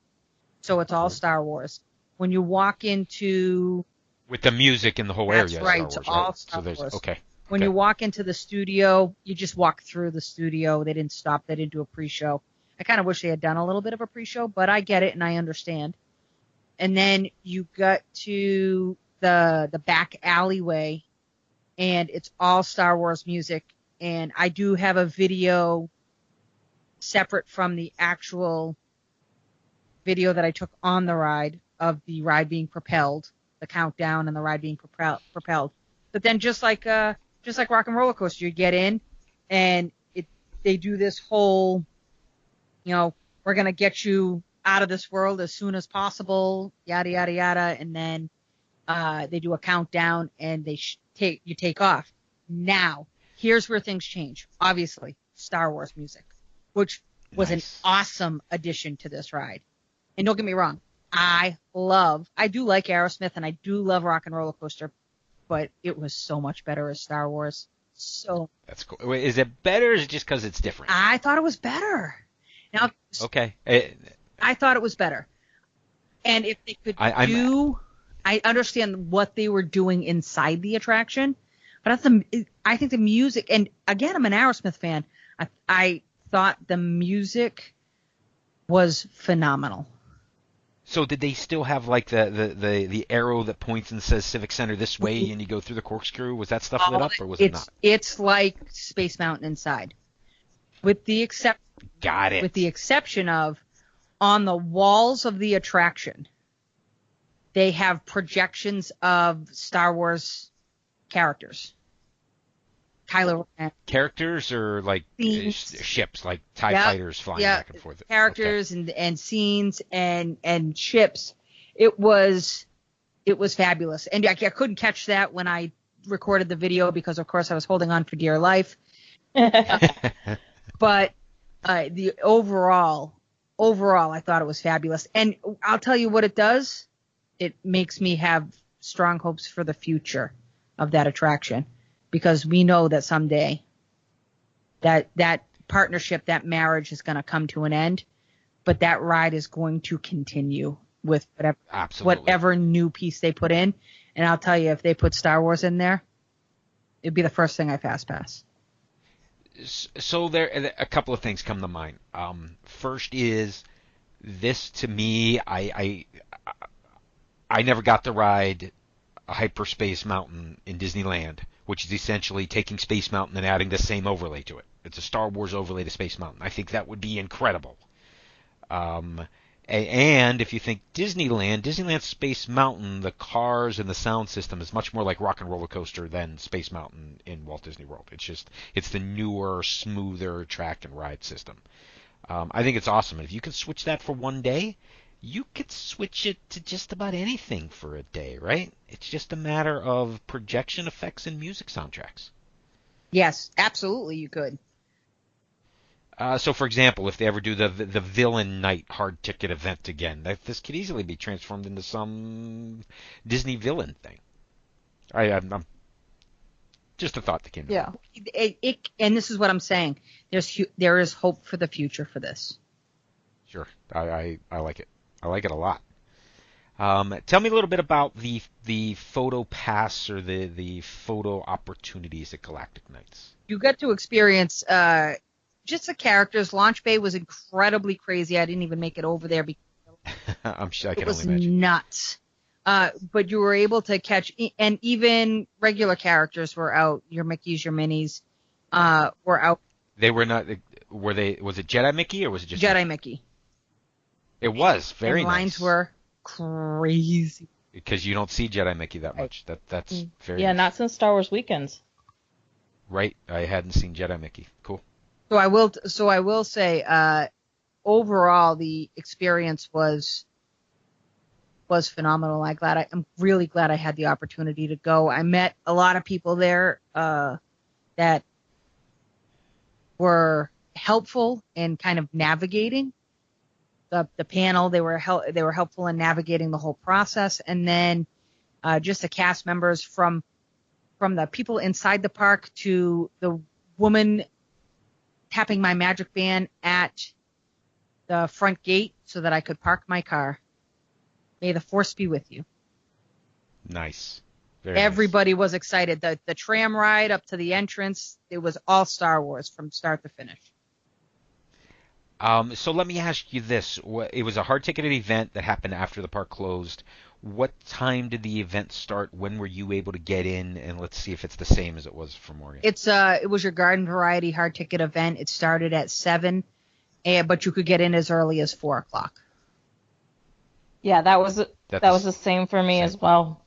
So it's all Star Wars. When you walk into... With the music in the whole area, That's right, Star Wars, it's all right? Star So there's, Wars. okay. When you walk into the studio, you just walk through the studio. They didn't stop. They didn't do a pre-show. I kind of wish they had done a little bit of a pre-show, but I get it and I understand. And then you got to the back alleyway, and it's all Star Wars music. And I do have a video separate from the actual video that I took on the ride of the ride being propelled, the countdown and the ride being propelled. But then just like Rock and Roller Coaster, you get in and they do this whole, we're going to get you out of this world as soon as possible, yada, yada, yada. And then they do a countdown and you take off. Now, here's where things change. Obviously, Star Wars music, which was an awesome addition to this ride. And don't get me wrong, I do like Aerosmith and I do love Rock and Roller Coaster, but it was so much better as Star Wars. So that's cool. Wait, is it better or is it just because it's different? I thought it was better. Now, okay. I thought it was better. And if they could I understand what they were doing inside the attraction, but I think the music, and again, I'm an Aerosmith fan. I thought the music was phenomenal. So did they still have like the arrow that points and says Civic Center this way, and you go through the corkscrew? Was that stuff lit up, or was it not? It's like Space Mountain inside, with the exception of on the walls of the attraction, they have projections of Star Wars characters. Kylo Ren. Characters or like ships, like TIE fighters flying back and forth. Characters and scenes and ships. It was fabulous. And I couldn't catch that when I recorded the video because, of course, I was holding on for dear life. But the overall, I thought it was fabulous. And I'll tell you what it does. It makes me have strong hopes for the future of that attraction. Because we know that someday that partnership, that marriage is going to come to an end, but that ride is going to continue with whatever new piece they put in. And I'll tell you, if they put Star Wars in there, it'd be the first thing I fast pass. So there, a couple of things come to mind. First is this to me, I never got to ride a Hyperspace Mountain in Disneyland, which is essentially taking Space Mountain and adding the same overlay to it. It's a Star Wars overlay to Space Mountain. I think that would be incredible. And if you think Disneyland Space Mountain, the cars and the sound system is much more like Rock and Roller Coaster than Space Mountain in Walt Disney World. It's the newer, smoother track and ride system. I think it's awesome. And if you can switch that for one day, you could switch it to just about anything for a day, right? It's just a matter of projection effects and music soundtracks. Yes, absolutely you could. So, for example, if they ever do the Villain Night hard ticket event again, this could easily be transformed into some Disney villain thing. I'm just a thought that came to mind. And this is what I'm saying. There is hope for the future for this. Sure, I like it. I like it a lot. Tell me a little bit about the photo pass or the photo opportunities at Galactic Nights. You got to experience just the characters. Launch Bay was incredibly crazy. I didn't even make it over there because I'm sure I can only imagine. It was nuts. But you were able to catch, and even regular characters were out. Your Mickeys, your Minnies were out. They were not. Were they? Was it Jedi Mickey or was it just Jedi Mickey? It was very and lines nice. were crazy. Because you don't see Jedi Mickey that much. That's very nice. Nice. Not since Star Wars Weekends. Right, I hadn't seen Jedi Mickey. Cool. So I will say, overall the experience was phenomenal. I'm really glad I had the opportunity to go. I met a lot of people there that were helpful in kind of navigating the panel. They were helpful in navigating the whole process, and then just the cast members from the people inside the park to the woman tapping my magic band at the front gate so that I could park my car. May the force be with you. Nice. Everybody was excited. The tram ride up to the entrance, it was all Star Wars from start to finish. So let me ask you this. It was a hard-ticketed event that happened after the park closed. What time did the event start? When were you able to get in? And let's see if it's the same as it was for Morgan. It was your garden variety hard-ticket event. It started at 7, but you could get in as early as 4 o'clock. Yeah, that was the same for me as well.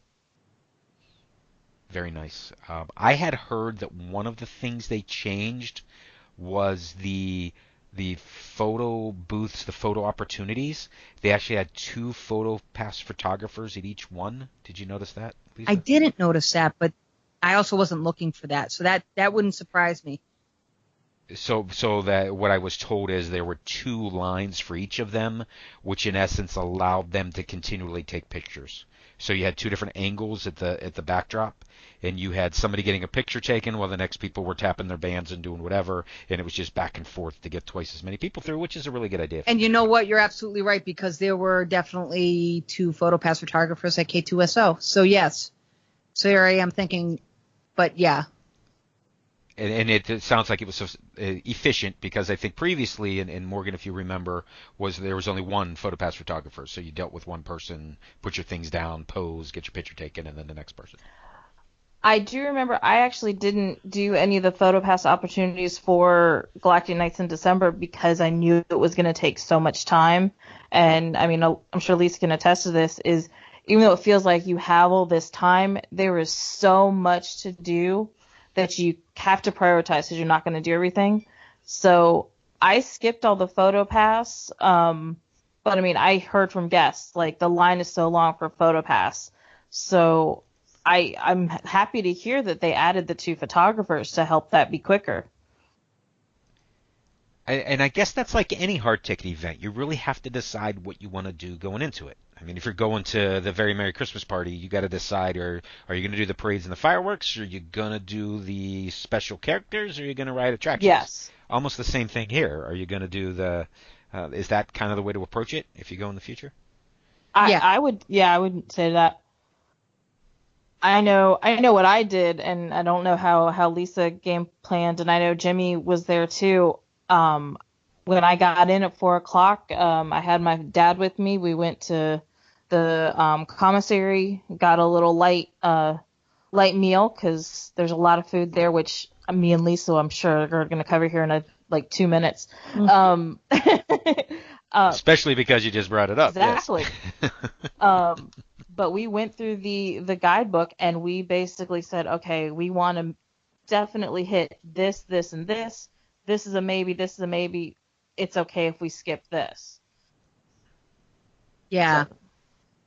Very nice. I had heard that one of the things they changed was the photo booths, the photo opportunities. They actually had 2 photo pass photographers at each one. Did you notice that, Lisa? I didn't notice that, but I also wasn't looking for that, so that wouldn't surprise me. So that what I was told is there were 2 lines for each of them, which in essence allowed them to continually take pictures. So you had 2 different angles at the backdrop, and you had somebody getting a picture taken while the next people were tapping their bands and doing whatever, and it was just back and forth to get twice as many people through, which is a really good idea. And you know what? You're absolutely right, because there were definitely 2 PhotoPass photographers at K2SO. So yes. So here I am thinking, but yeah. And it sounds like it was so efficient, because I think previously, and Morgan, if you remember, there was only one PhotoPass photographer. So you dealt with one person, put your things down, pose, get your picture taken, and then the next person. I do remember I actually didn't do any of the PhotoPass opportunities for Galactic Nights in December because I knew it was going to take so much time. And I mean, I'm sure Lisa can attest to this, is even though it feels like you have all this time, there is so much to do that you have to prioritize because you're not going to do everything. So I skipped all the PhotoPass. But I mean, I heard from guests, like the line is so long for PhotoPass. So I'm happy to hear that they added the 2 photographers to help that be quicker. And I guess that's like any hard ticket event. You really have to decide what you want to do going into it. I mean, if you're going to the Very Merry Christmas Party, you got to decide, are you going to do the parades and the fireworks, or are you going to do the special characters, or are you going to ride attractions? Yes. Almost the same thing here. Are you going to do is that kind of the way to approach it if you go in the future? I would say that. I know what I did, and I don't know how Lisa game planned, and I know Jimmy was there too. When I got in at 4 o'clock, I had my dad with me. We went to the commissary, got a little light meal because there's a lot of food there, which me and Lisa, I'm sure, are going to cover here in 2 minutes. Especially because you just brought it up. Exactly. Yes. But we went through the guidebook, and we basically said, okay, we want to definitely hit this, this, and this. This is a maybe. This is a maybe. It's okay if we skip this. Yeah. So.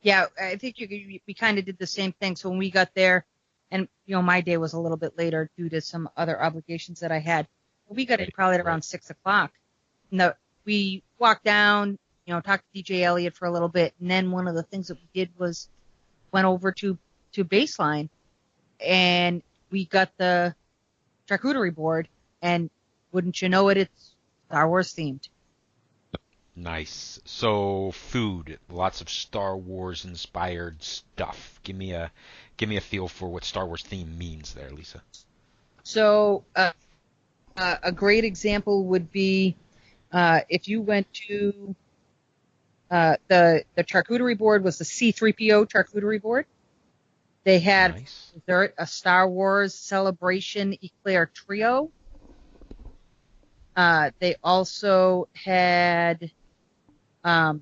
Yeah, I think we kind of did the same thing. So when we got there, and, my day was a little bit later due to some other obligations that I had. We got in probably at around 6 o'clock. We walked down, talked to DJ Elliott for a little bit. And then one of the things that we did was went over to Baseline, and we got the charcuterie board, and wouldn't you know it, it's Star Wars themed. Nice. So food, lots of Star Wars inspired stuff. Give me a feel for what Star Wars theme means there, Lisa. So a great example would be if you went to the charcuterie board was the C-3PO charcuterie board. They had dessert, a Star Wars Celebration Eclair Trio. They also had the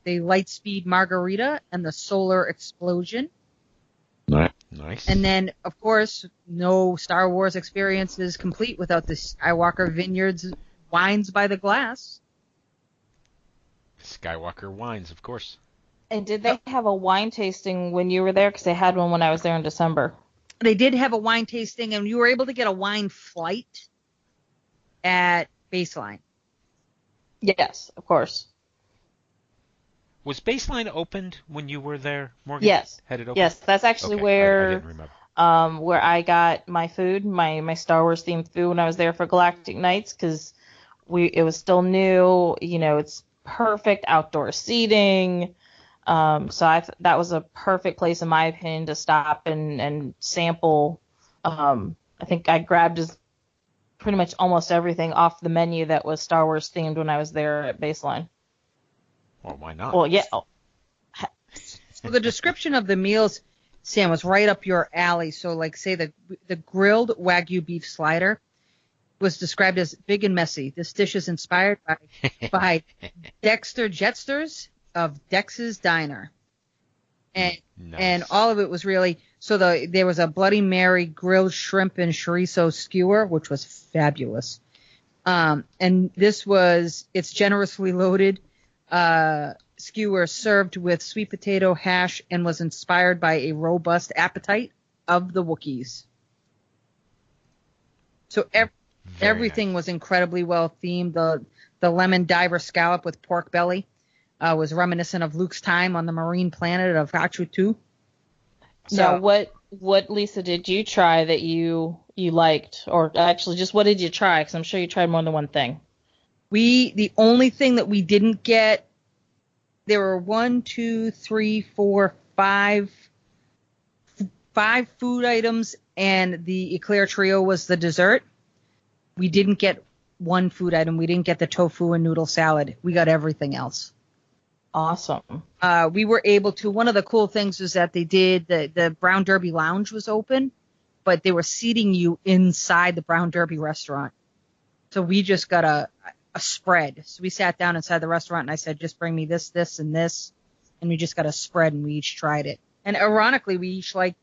Lightspeed Margarita and the Solar Explosion. Nice. And then, of course, no Star Wars experience is complete without the Skywalker Vineyards Wines by the Glass. Skywalker wines, of course. And did they have a wine tasting when you were there? Because they had one when I was there in December. They did have a wine tasting, and you were able to get a wine flight at Baseline. Yes, of course. Was Baseline opened when you were there, Morgan? Yes. Had it open? Yes, that's actually Okay. where I didn't remember. where I got my food, my Star Wars themed food when I was there for Galactic Nights, because it was still new. It's perfect outdoor seating. That was a perfect place in my opinion to stop and sample. I think I grabbed pretty much almost everything off the menu that was Star Wars themed when I was there at Baseline. Well, why not? Well, yeah. So the description of the meals, Sam, was right up your alley. So, like, say the grilled Wagyu beef slider was described as big and messy. This dish is inspired by Dexter Jetsters of Dex's Diner. And Nice. and all of it was really there was a Bloody Mary grilled shrimp and chorizo skewer, which was fabulous. And it's generously loaded skewer served with sweet potato hash and was inspired by a robust appetite of the Wookiees. So everything nice. was incredibly well themed. The lemon diver scallop with pork belly was reminiscent of Luke's time on the marine planet of Achoo. Now, what Lisa did you try that you liked, or actually just what did you try? Because I'm sure you tried more than one thing. The only thing that we didn't get, there were 5 food items, and the Eclair Trio was the dessert. We didn't get one food item. We didn't get the tofu and noodle salad. We got everything else. Awesome. We were able to, one of the cool things was that they did, the Brown Derby Lounge was open, but they were seating you inside the Brown Derby restaurant. So we just got a spread. So we sat down inside the restaurant and I said, just bring me this, this, and this. And we just got a spread and we each tried it. And ironically, we each liked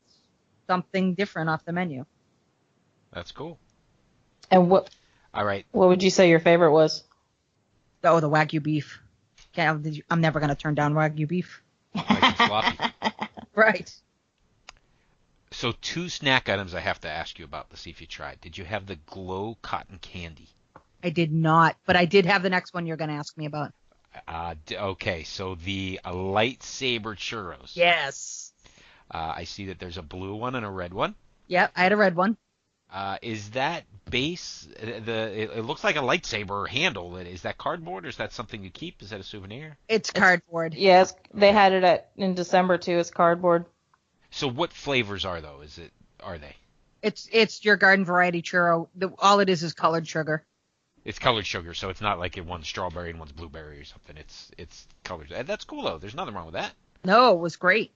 something different off the menu. That's cool. And what would you say your favorite was? Oh, the Wagyu beef. I'm never going to turn down Wagyu beef. Nice and sloppy. Right. So 2 snack items I have to ask you about to see if you tried. Did you have the glow cotton candy? I did not, but I did have the next one you're going to ask me about. Okay, so the lightsaber churros. Yes. I see that there's a blue one and a red one. Yep, I had a red one. Is that base it looks like a lightsaber handle? Is that cardboard or is that something you keep? Is that a souvenir? It's cardboard. Yes, they had it in December too. It's cardboard. So what flavors are they? It's your garden variety churro. All it is colored sugar. It's colored sugar, so it's not like one's strawberry and one's blueberry or something. It's colored. That's cool though. There's nothing wrong with that. No, it was great.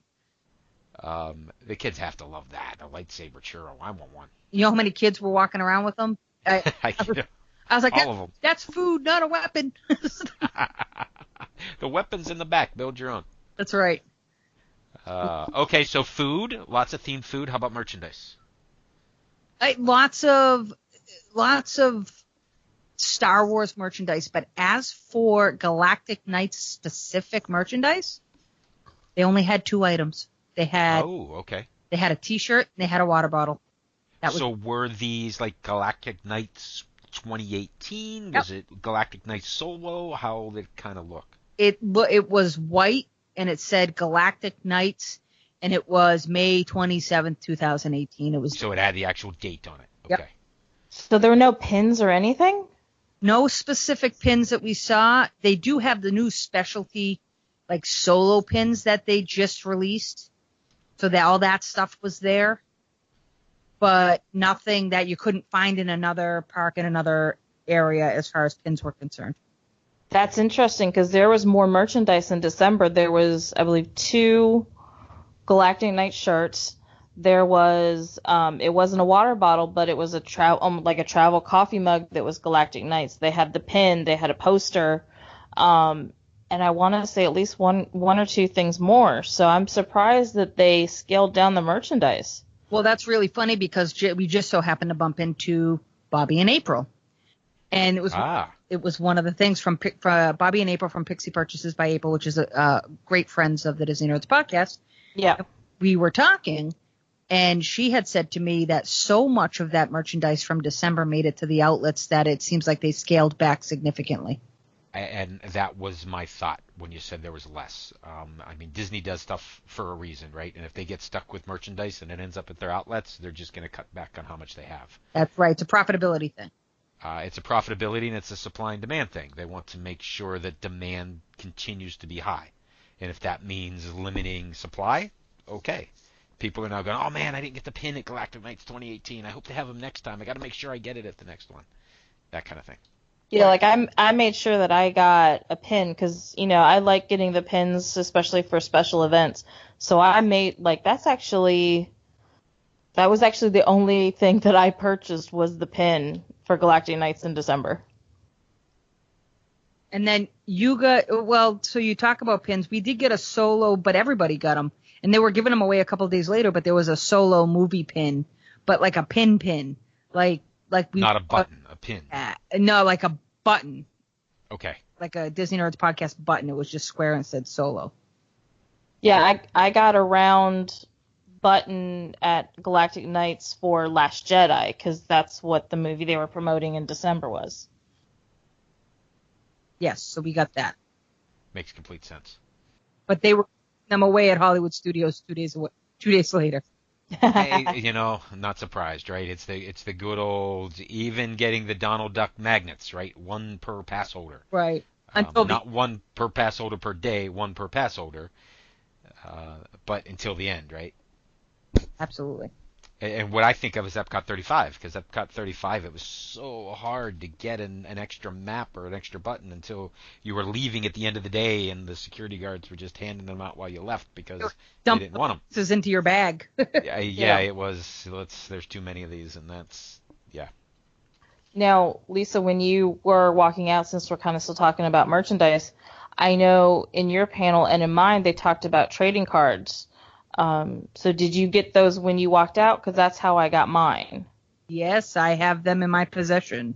The kids have to love that. A lightsaber churro. I want one. You know how many kids were walking around with them? I was like, all of them. That's food, not a weapon. The weapon's in the back. Build your own. That's right. Okay, so food. Lots of themed food. How about merchandise? Lots of Star Wars merchandise, but as for Galactic Nights specific merchandise, they only had 2 items. They had They had a T-shirt and they had a water bottle. So were these like Galactic Nights 2018? Yep. Was it Galactic Nights Solo? How did it kind of look? It was white and it said Galactic Nights and it was May 27th, 2018. So it had the actual date on it. Yep. Okay. So there were no pins or anything? No specific pins that we saw. They do have the new specialty like solo pins that they just released. So that all that stuff was there. But nothing that you couldn't find in another park in another area as far as pins were concerned. That's interesting because there was more merchandise in December. There was, I believe, 2 Galactic Night shirts. There was, it wasn't a water bottle, but it was a travel coffee mug that was Galactic Nights. They had the pin, they had a poster, and I want to say at least one or 2 things more. So I'm surprised that they scaled down the merchandise. Well, that's really funny because we just so happened to bump into Bobby and April. And it was one of the things from Bobby and April from Pixie Purchases by April, which is great friends of the Disney Nerds podcast. Yeah. We were talking, and she had said to me that so much of that merchandise from December made it to the outlets that it seems like they scaled back significantly. And that was my thought when you said there was less. I mean, Disney does stuff for a reason, right? And if they get stuck with merchandise and it ends up at their outlets, they're just going to cut back on how much they have. That's right. It's a profitability thing. It's a profitability and it's a supply and demand thing. They want to make sure that demand continues to be high. And if that means limiting supply, okay. People are now going, oh man, I didn't get the pin at Galactic Nights 2018. I hope they have them next time. I got to make sure I get it at the next one. That kind of thing. Yeah, like I made sure that I got a pin because, you know, I like getting the pins, especially for special events. So I made, like, that was actually the only thing that I purchased was the pin for Galactic Nights in December. And then you got, well, so you talk about pins. We did get a solo, but everybody got them. And they were giving them away a couple of days later, but there was a solo movie pin, but like a pin. Like we. Not a button, a pin. No, like a button. Okay. Like a Disney Nerds podcast button. It was just square and said solo. Yeah, I got a round button at Galactic Nights for Last Jedi because that's what the movie they were promoting in December was. Yes, so we got that. Makes complete sense. But they were giving them away at Hollywood Studios 2 days later. Hey, you know, I'm not surprised, right? It's the good old, even getting the Donald Duck magnets, right? One per pass holder. Right. Not one per pass holder per day, one per pass holder, but until the end, right? Absolutely. And what I think of is Epcot 35, because Epcot 35, it was so hard to get an extra map or an extra button until you were leaving at the end of the day, and the security guards were just handing them out while you left because they didn't want them. This is into your bag. yeah, it was. There's too many of these, and that's, yeah. Now, Lisa, when you were walking out, since we're kind of still talking about merchandise, I know in your panel and in mine they talked about trading cards. So did you get those when you walked out? Because that's how I got mine. Yes, I have them in my possession.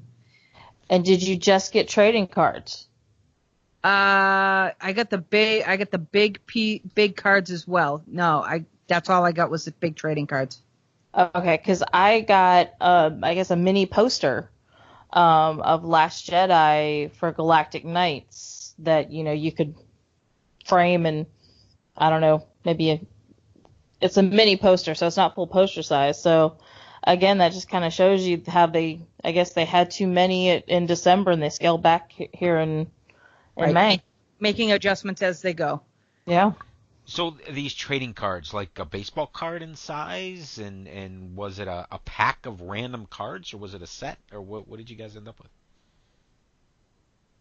And did you just get trading cards? I got the big cards as well. No, that's all I got was the big trading cards. Okay, because I got I guess a mini poster of Last Jedi for Galactic Nights that, you know, you could frame, and I don't know, maybe it's a mini poster, so it's not full poster size. So again, that just kind of shows you how I guess they had too many in December and they scaled back here in May. Making adjustments as they go. Yeah. So these trading cards, like a baseball card in size, and was it a pack of random cards, or was it a set, or what did you guys end up with?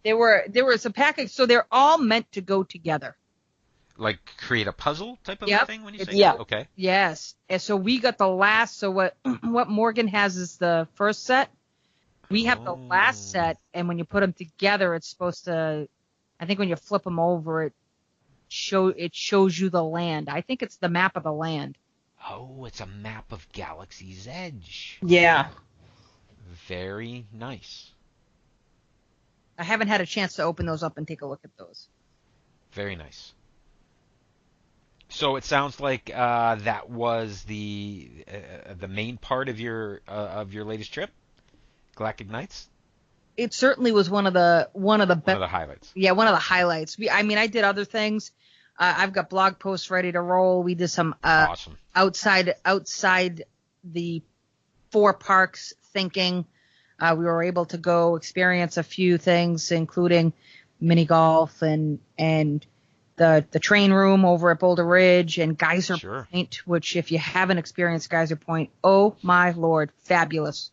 There was a package, so they're all meant to go together. Like create a puzzle type of thing when you say that? Okay. Yes. And so we got the last, so what Morgan has is the first set. We have the last set, and when you put them together, it's supposed to, I think when you flip them over, it shows you the land. I think it's the map of the land. Oh, it's a map of Galaxy's Edge. Yeah. Very nice. I haven't had a chance to open those up and take a look at those. Very nice. So it sounds like that was the main part of your latest trip, Galactic Nights. It certainly was one of the highlights. Yeah, one of the highlights. I did other things. I've got blog posts ready to roll. We did some awesome outside the 4 parks thinking. We were able to go experience a few things, including mini golf and the train room over at Boulder Ridge and Geyser Point, which if you haven't experienced Geyser Point, oh my Lord, fabulous.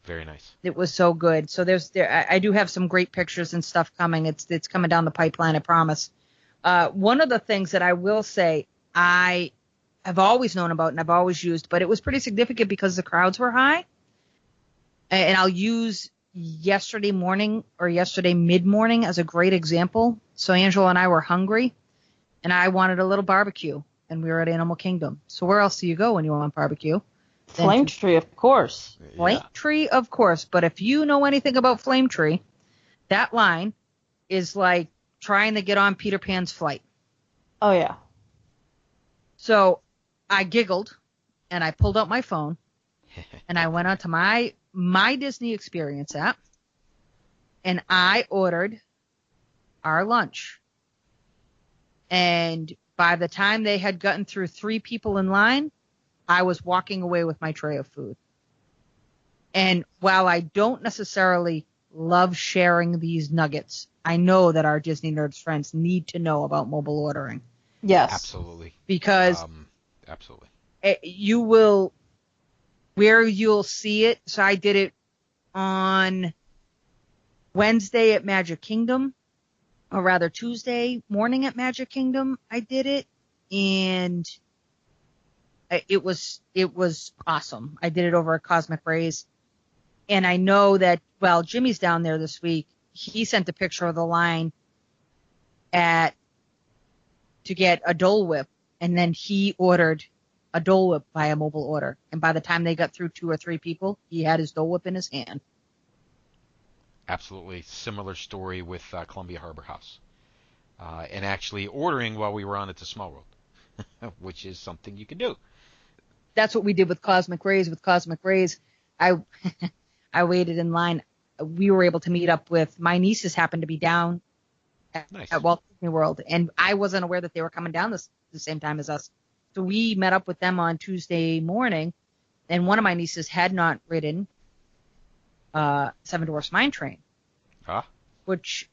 Very nice. It was so good. So I do have some great pictures and stuff coming. It's coming down the pipeline, I promise. One of the things that I will say I have always known about and I've always used, but it was pretty significant because the crowds were high. And I'll use yesterday morning or yesterday mid-morning as a great example. So Angela and I were hungry, and I wanted a little barbecue, and we were at Animal Kingdom. So where else do you go when you want barbecue? Flame Tree, of course. Flame Tree, of course. But if you know anything about Flame Tree, that line is like trying to get on Peter Pan's flight. Oh, yeah. So I giggled, and I pulled out my phone, and I went onto my Disney Experience app, and I ordered our lunch. And by the time they had gotten through 3 people in line, I was walking away with my tray of food. And while I don't necessarily love sharing these nuggets, I know that our Disney Nerds friends need to know about mobile ordering. Yes. Absolutely. Because absolutely. You will, where you'll see it. So I did it on Wednesday at Magic Kingdom, or rather Tuesday morning at Magic Kingdom. I did it, and it was awesome. I did it over at Cosmic Rays, and I know that, well, Jimmy's down there this week. He sent a picture of the line to get a Dole Whip, and then he ordered a Dole Whip via mobile order. And by the time they got through 2 or 3 people, he had his Dole Whip in his hand. Absolutely. Similar story with Columbia Harbor House. And actually ordering while we were on at the Small World, which is something you can do. That's what we did with Cosmic Rays. With Cosmic Rays, I waited in line. We were able to meet up with, my nieces happened to be down at Walt Disney World, and I wasn't aware that they were coming down the same time as us. So we met up with them on Tuesday morning, and one of my nieces had not ridden Seven Dwarfs Mine Train, which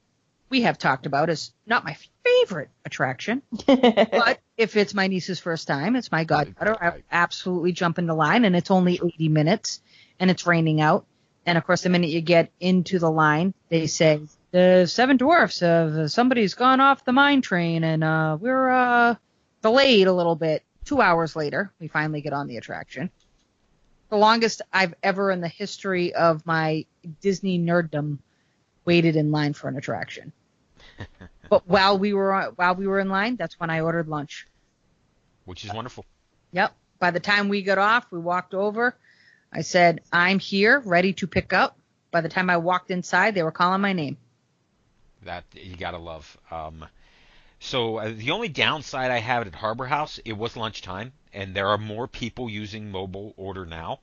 we have talked about is not my favorite attraction. But if it's my niece's first time, it's my goddaughter, I absolutely jump into line, and it's only 80 minutes, and it's raining out. And, of course, the minute you get into the line, they say, the Seven Dwarfs, somebody's gone off the mine train, and we're delayed a little bit. 2 hours later, we finally get on the attraction. The longest I've ever in the history of my Disney nerddom waited in line for an attraction. But while we were in line, that's when I ordered lunch. Which is wonderful. Yep. By the time we got off, we walked over. I said, I'm here, ready to pick up. By the time I walked inside, they were calling my name. That you gotta love. So the only downside I have at Harbor House, it was lunchtime, and there are more people using mobile order now.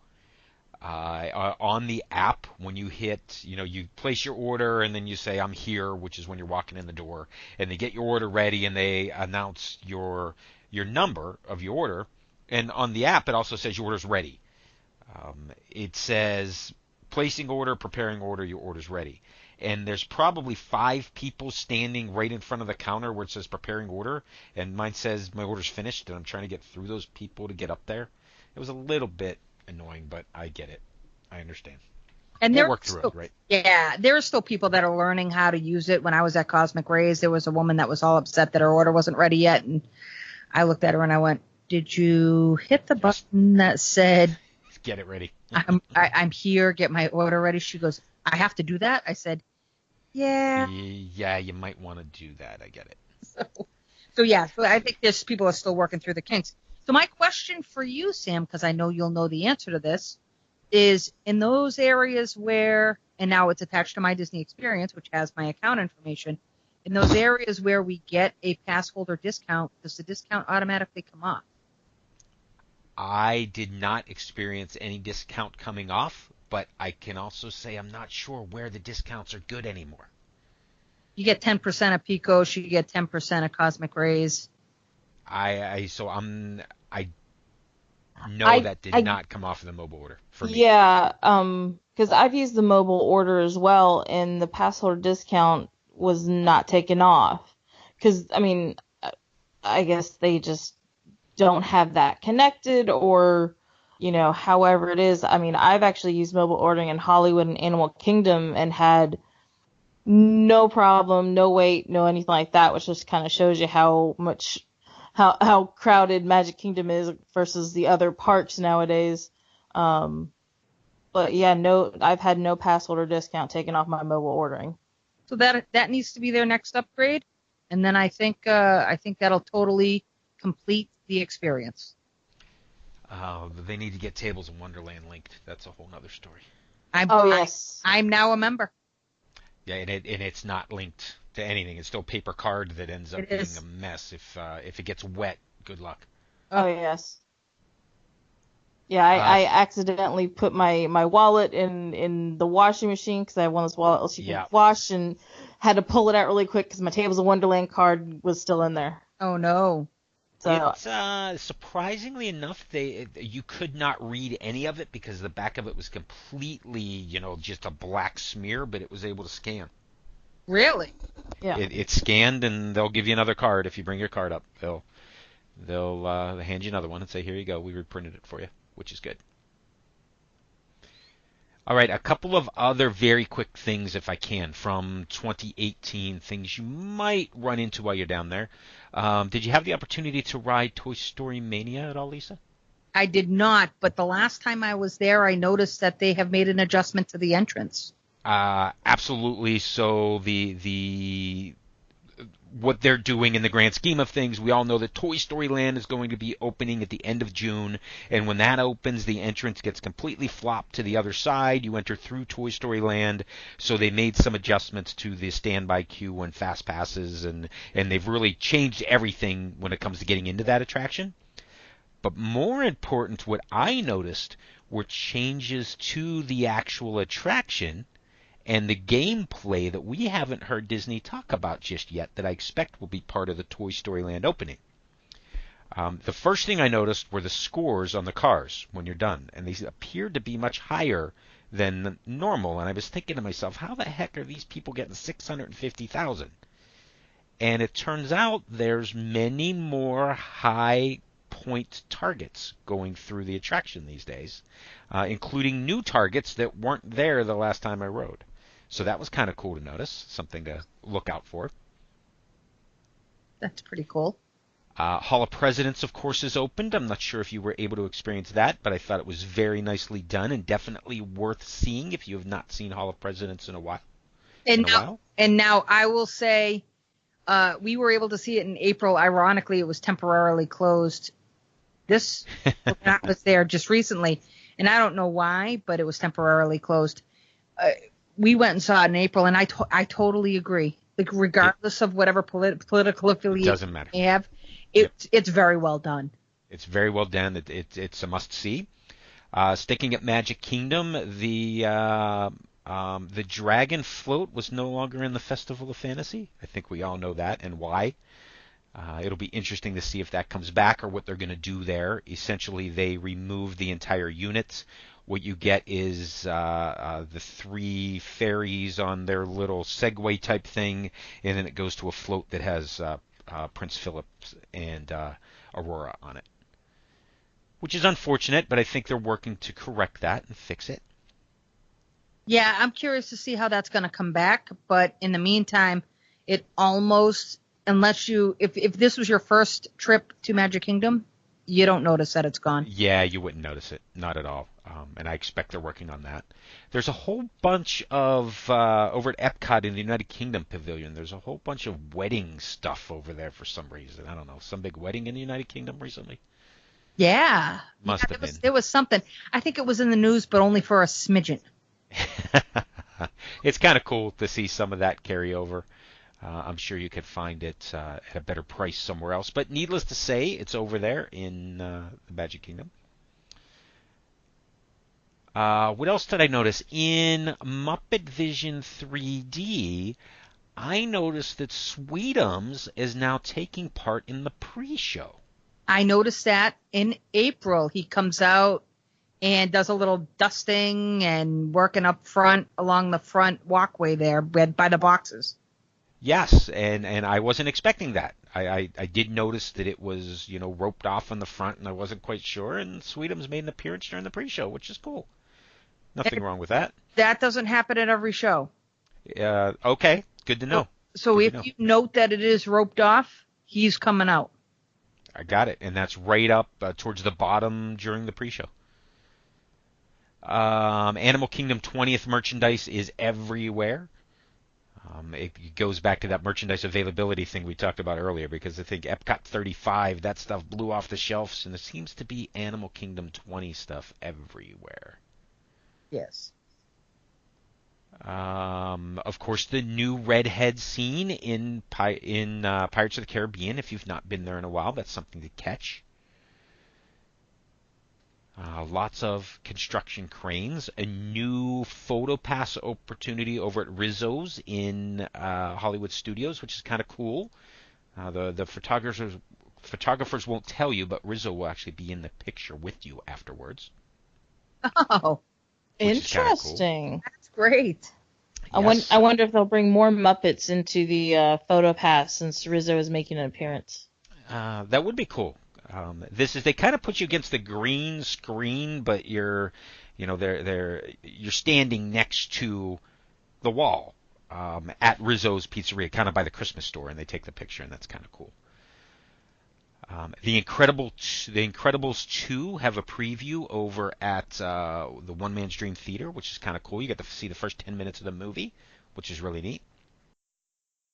On the app, when you hit, you place your order and then you say, I'm here, which is when you're walking in the door, and they get your order ready and they announce your number of your order. And on the app, it also says your order's ready. It says placing order, preparing order, your order's ready. And there's probably 5 people standing right in front of the counter where it says preparing order, and mine says my order's finished, and I'm trying to get through those people to get up there. It was a little bit annoying, but I get it. I understand. And we'll work through it, right? Yeah, there are still people that are learning how to use it. When I was at Cosmic Rays, there was a woman that was all upset that her order wasn't ready yet, and I looked at her and I went, did you hit the button that said, get it ready? I'm here, get my order ready? She goes, I have to do that? I said, yeah. Yeah, you might want to do that. I get it. So I think there's people are still working through the kinks. So my question for you, Sam, because I know you'll know the answer to this, is in those areas where, and now it's attached to my Disney Experience, which has my account information, in those areas where we get a pass holder discount, does the discount automatically come off? I did not experience any discount coming off, but I can also say I'm not sure where the discounts are good anymore. You get 10% of Picos, you get 10% of Cosmic Rays. I know that did not come off of the mobile order for me. Yeah, because I've used the mobile order as well, and the pass holder discount was not taken off. Because, I guess they just don't have that connected, or, however it is. I've actually used mobile ordering in Hollywood and Animal Kingdom and had no problem, no wait, no anything like that, which just kind of shows you how crowded Magic Kingdom is versus the other parks nowadays. But yeah, I've had no pass holder discount taken off my mobile ordering. So that needs to be their next upgrade, and then I think that'll totally complete the experience. They need to get Tables in Wonderland linked. That's a whole nother story. Yes. I'm now a member. Yeah, and it's not linked to anything. It's still paper card that ends up being a mess. If it gets wet, good luck. Oh yes. Yeah, I accidentally put my wallet in the washing machine because I have one of those wallets you can wash, and had to pull it out really quick because my Tables of Wonderland card was still in there. Oh no. So It's surprisingly enough, you could not read any of it because the back of it was completely, just a black smear, but it was able to scan. Really? Yeah. It scanned, and they'll give you another card if you bring your card up. They'll hand you another one and say, "Here you go. We reprinted it for you," which is good. All right, a couple of other very quick things, if I can, from 2018, things you might run into while you're down there. Did you have the opportunity to ride Toy Story Mania at all, Lisa? I did not, but the last time I was there, I noticed that they have made an adjustment to the entrance. Absolutely. So what they're doing in the grand scheme of things, we all know that Toy Story Land is going to be opening at the end of June, and when that opens, the entrance gets completely flopped to the other side. You enter through Toy Story Land, so they made some adjustments to the standby queue and fast passes, and they've really changed everything when it comes to getting into that attraction. But more important, what I noticed were changes to the actual attraction and the gameplay that we haven't heard Disney talk about just yet that I expect will be part of the Toy Story Land opening. The first thing I noticed were the scores on the cars when you're done, and these appeared to be much higher than normal, and I was thinking to myself, how the heck are these people getting 650,000? And it turns out there's many more high point targets going through the attraction these days, including new targets that weren't there the last time I rode. So that was kind of cool to notice, something to look out for. That's pretty cool. Hall of Presidents, of course, is opened. I'm not sure if you were able to experience that, but I thought it was very nicely done and definitely worth seeing if you have not seen Hall of Presidents in a while. And now I will say, we were able to see it in April. Ironically, it was temporarily closed. This was there just recently, and I don't know why, but it was temporarily closed. We went and saw it in April, and I totally agree. Like, regardless of whatever political affiliation they have, it's very well done. It's very well done. It's a must-see. Sticking at Magic Kingdom, the Dragon Float was no longer in the Festival of Fantasy. I think we all know that and why. It'll be interesting to see if that comes back or what they're going to do there. Essentially, they remove the entire unit. What you get is the three fairies on their little Segway type thing, and then it goes to a float that has Prince Philip and Aurora on it. Which is unfortunate, but I think they're working to correct that and fix it. Yeah, I'm curious to see how that's going to come back, but in the meantime, it almost, unless if this was your first trip to Magic Kingdom, you don't notice that it's gone. Yeah, you wouldn't notice it. Not at all. And I expect they're working on that. There's a whole bunch of, over at Epcot in the United Kingdom Pavilion, there's a whole bunch of wedding stuff over there for some reason. I don't know, some big wedding in the United Kingdom recently? Yeah. Must have been. It was something. I think it was in the news, but only for a smidgen. It's kind of cool to see some of that carry over. I'm sure you could find it at a better price somewhere else. But needless to say, it's over there in the Magic Kingdom. What else did I notice? In Muppet Vision 3D, I noticed that Sweetums is now taking part in the pre-show. I noticed that in April. He comes out and does a little dusting and working up front along the front walkway there by the boxes. Yes, and I wasn't expecting that. I did notice that it was, roped off on the front, and I wasn't quite sure, and Sweetums made an appearance during the pre-show, which is cool. Nothing wrong with that. That doesn't happen at every show. Okay, good to know. So if you note that it is roped off, he's coming out. I got it, and that's right up towards the bottom during the pre-show. Animal Kingdom 20th merchandise is everywhere. It goes back to that merchandise availability thing we talked about earlier, because I think Epcot 35, that stuff blew off the shelves, and there seems to be Animal Kingdom 20 stuff everywhere. Yes. Of course, the new redhead scene in Pirates of the Caribbean. If you've not been there in a while, that's something to catch. Lots of construction cranes, a new photo pass opportunity over at Rizzo's in Hollywood Studios, which is kind of cool. The photographers won't tell you, but Rizzo will actually be in the picture with you afterwards. Oh, interesting. Cool. That's great. Yes. I wonder if they'll bring more Muppets into the photo pass since Rizzo is making an appearance. That would be cool. They kind of put you against the green screen, but you're standing next to the wall at Rizzo's Pizzeria, kind of by the Christmas store, and they take the picture, and that's kind of cool. The Incredibles 2 have a preview over at the One Man's Dream Theater, which is kind of cool. You get to see the first 10 minutes of the movie, which is really neat.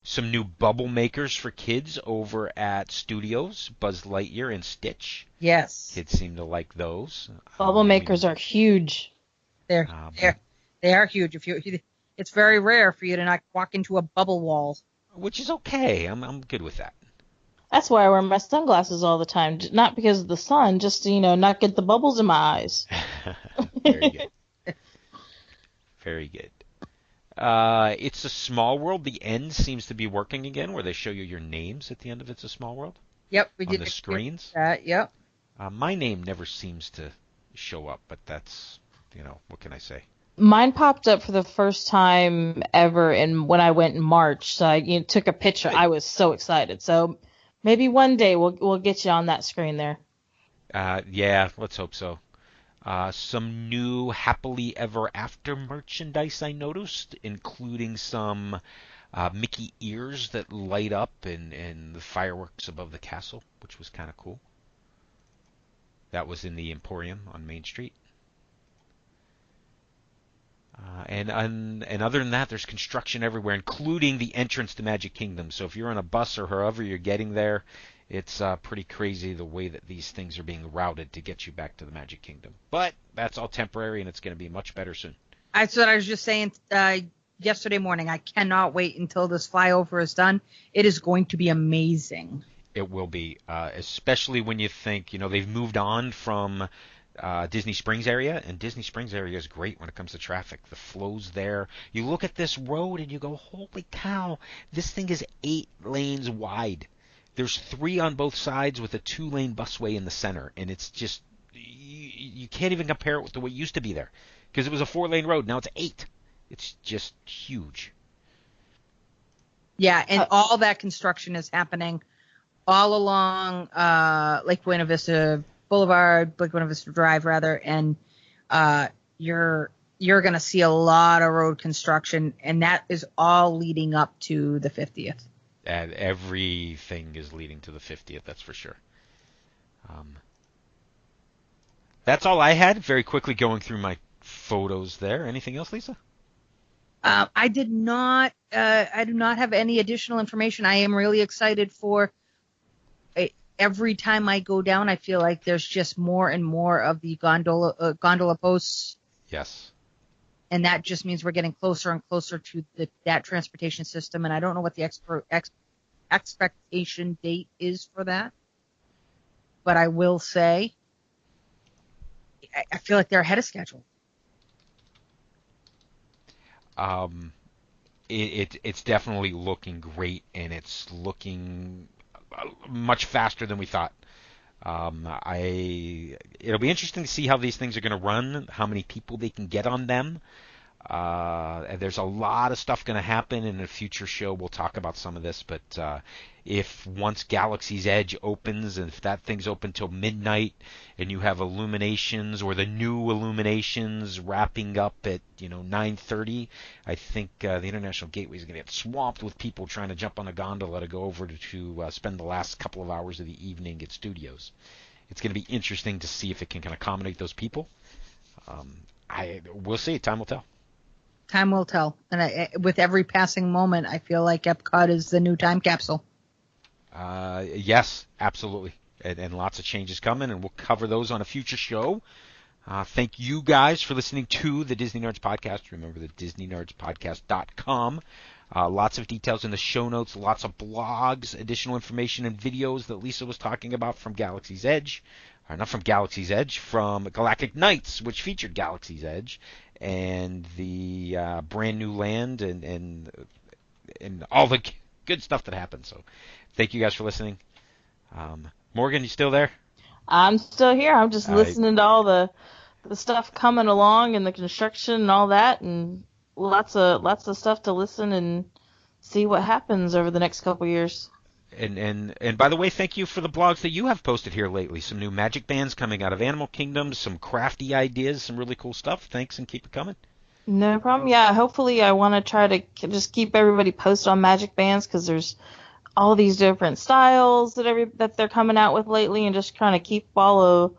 Some new bubble makers for kids over at Studios, Buzz Lightyear and Stitch. Yes. Kids seem to like those. Bubble makers are huge. They are huge. It's very rare for you to not walk into a bubble wall. Which is okay. I'm good with that. That's why I wear my sunglasses all the time. Not because of the sun, just to, not get the bubbles in my eyes. Very good. Very good. It's a Small World. The end seems to be working again, where they show you your names at the end of It's a Small World. Yep, we on did the screens. Yep. My name never seems to show up, but that's, what can I say? Mine popped up for the first time ever when I went in March. So I took a picture. I was so excited. So maybe one day we'll get you on that screen there. Yeah, let's hope so. Some new Happily Ever After merchandise I noticed, including some Mickey ears that light up and the fireworks above the castle, which was kind of cool. That was in the Emporium on Main Street. And other than that, there's construction everywhere, including the entrance to Magic Kingdom. So if you're on a bus or however you're getting there, it's pretty crazy the way that these things are being routed to get you back to the Magic Kingdom. But that's all temporary, and it's going to be much better soon. That's what I was just saying yesterday morning. I cannot wait until this flyover is done. It is going to be amazing. It will be, especially when you think, they've moved on from Disney Springs area, and Disney Springs area is great when it comes to traffic. The flow's there. You look at this road and you go, holy cow, this thing is 8 lanes wide. There's 3 on both sides with a 2-lane busway in the center, and it's just, you can't even compare it with the way it used to be there, because it was a 4-lane road. Now it's 8. It's just huge. Yeah, and all that construction is happening all along Lake Buena Vista Boulevard, Lake Buena Vista Drive, rather, and you're going to see a lot of road construction, and that is all leading up to the 50th. And everything is leading to the 50th, that's for sure. That's all I had. Very quickly going through my photos there. Anything else, Lisa? I do not have any additional information. I am really excited for every time I go down. I feel like there's just more and more of the gondola posts. Yes. And that just means we're getting closer and closer to that transportation system. And I don't know what the expectation date is for that. But I will say, I feel like they're ahead of schedule. It's definitely looking great, and it's looking much faster than we thought. It'll be interesting to see how these things are going to run, how many people they can get on them. And there's a lot of stuff going to happen in a future show. We'll talk about some of this, but if once Galaxy's Edge opens, and if that thing's open till midnight, and you have Illuminations or the new Illuminations wrapping up at 9:30, I think the International Gateway is going to get swamped with people trying to jump on a gondola to go over to spend the last couple of hours of the evening at Studios. It's going to be interesting to see if it can kind of accommodate those people. We'll see. Time will tell. Time will tell. And with every passing moment, I feel like Epcot is the new time capsule. Yes, absolutely. And lots of changes coming, and we'll cover those on a future show. Thank you guys for listening to the Disney Nerds Podcast. Remember the DisneyNerdsPodcast.com. Lots of details in the show notes, lots of blogs, additional information and videos that Lisa was talking about from Galaxy's Edge. not from Galaxy's Edge, from Galactic Nights, which featured Galaxy's Edge, and the brand new land and all the good stuff that happened. So thank you guys for listening. Morgan, you still there? I'm still here. I'm just listening to all the stuff coming along and the construction and all that, and lots of stuff to listen and see what happens over the next couple years. And by the way, thank you for the blogs that you have posted here lately. Some new magic bands coming out of Animal Kingdom, some crafty ideas, some really cool stuff. Thanks, and keep it coming. No problem. Yeah, hopefully I want to try to just keep everybody posted on magic bands, because there's all these different styles that they're coming out with lately, and just trying to keep all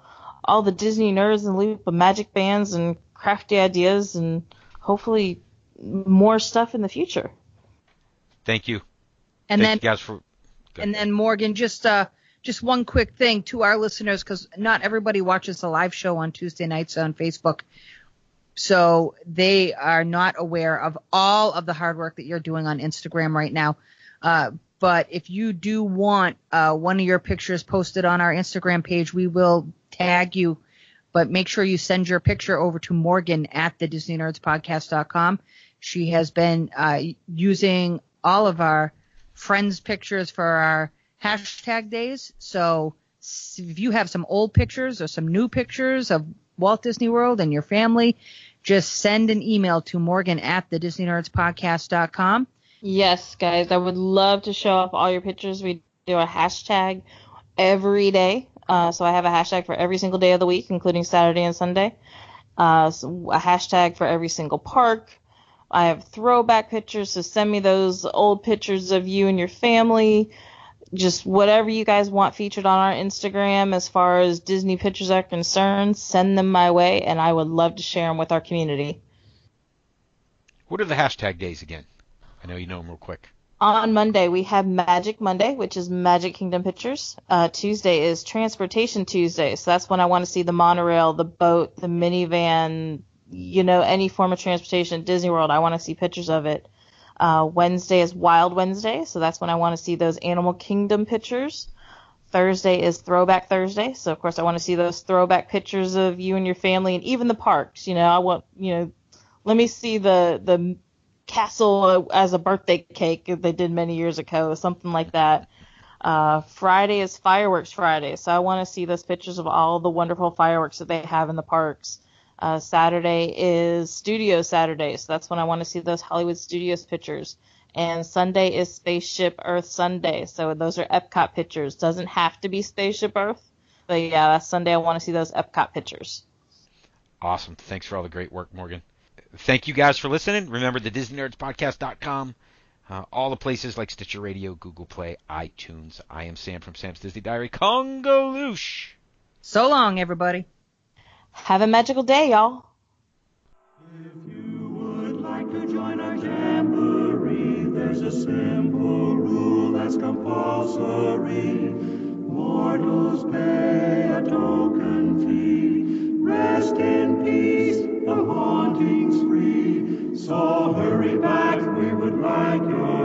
the Disney nerds in the loop of magic bands and crafty ideas, and hopefully more stuff in the future. Thank you. And Thank you guys for. And then Morgan, just one quick thing to our listeners, because not everybody watches the live show on Tuesday nights on Facebook, so they are not aware of all of the hard work that you're doing on Instagram right now. But if you do want one of your pictures posted on our Instagram page, we will tag you. But make sure you send your picture over to Morgan at the DisneyNerdsPodcast.com. She has been using all of our friends' pictures for our hashtag days. So if you have some old pictures or some new pictures of Walt Disney World and your family, just send an email to Morgan at the DisneyNerdsPodcast.com. Yes, guys, I would love to show off all your pictures. We do a hashtag every day. So I have a hashtag for every single day of the week, including Saturday and Sunday. So a hashtag for every single park. I have throwback pictures, so send me those old pictures of you and your family. Just whatever you guys want featured on our Instagram as far as Disney pictures are concerned, send them my way, and I would love to share them with our community. What are the hashtag days again? I know you know them real quick. On Monday, we have Magic Monday, which is Magic Kingdom pictures. Tuesday is Transportation Tuesday, so that's when I want to see the monorail, the boat, the minivan, any form of transportation at Disney World. I want to see pictures of it. Wednesday is Wild Wednesday, so that's when I want to see those Animal Kingdom pictures. Thursday is Throwback Thursday, so of course I want to see those throwback pictures of you and your family, and even the parks. I want, let me see the castle as a birthday cake they did many years ago, something like that. Friday is Fireworks Friday, so I want to see those pictures of all the wonderful fireworks that they have in the parks. Saturday is Studio Saturday, so that's when I want to see those Hollywood Studios pictures. And Sunday is Spaceship Earth Sunday, so those are Epcot pictures. Doesn't have to be Spaceship Earth, but yeah, that's Sunday. I want to see those Epcot pictures. Awesome. Thanks for all the great work, Morgan. Thank you guys for listening. Remember the DisneyNerdsPodcast.com, all the places like Stitcher Radio, Google Play, iTunes. I am Sam from Sam's Disney Diary. Kungaloosh. So long, everybody. Have a magical day, y'all. If you would like to join our jamboree, there's a simple rule that's compulsory. Mortals pay a token fee. Rest in peace, the haunting's free. So hurry back, we would like your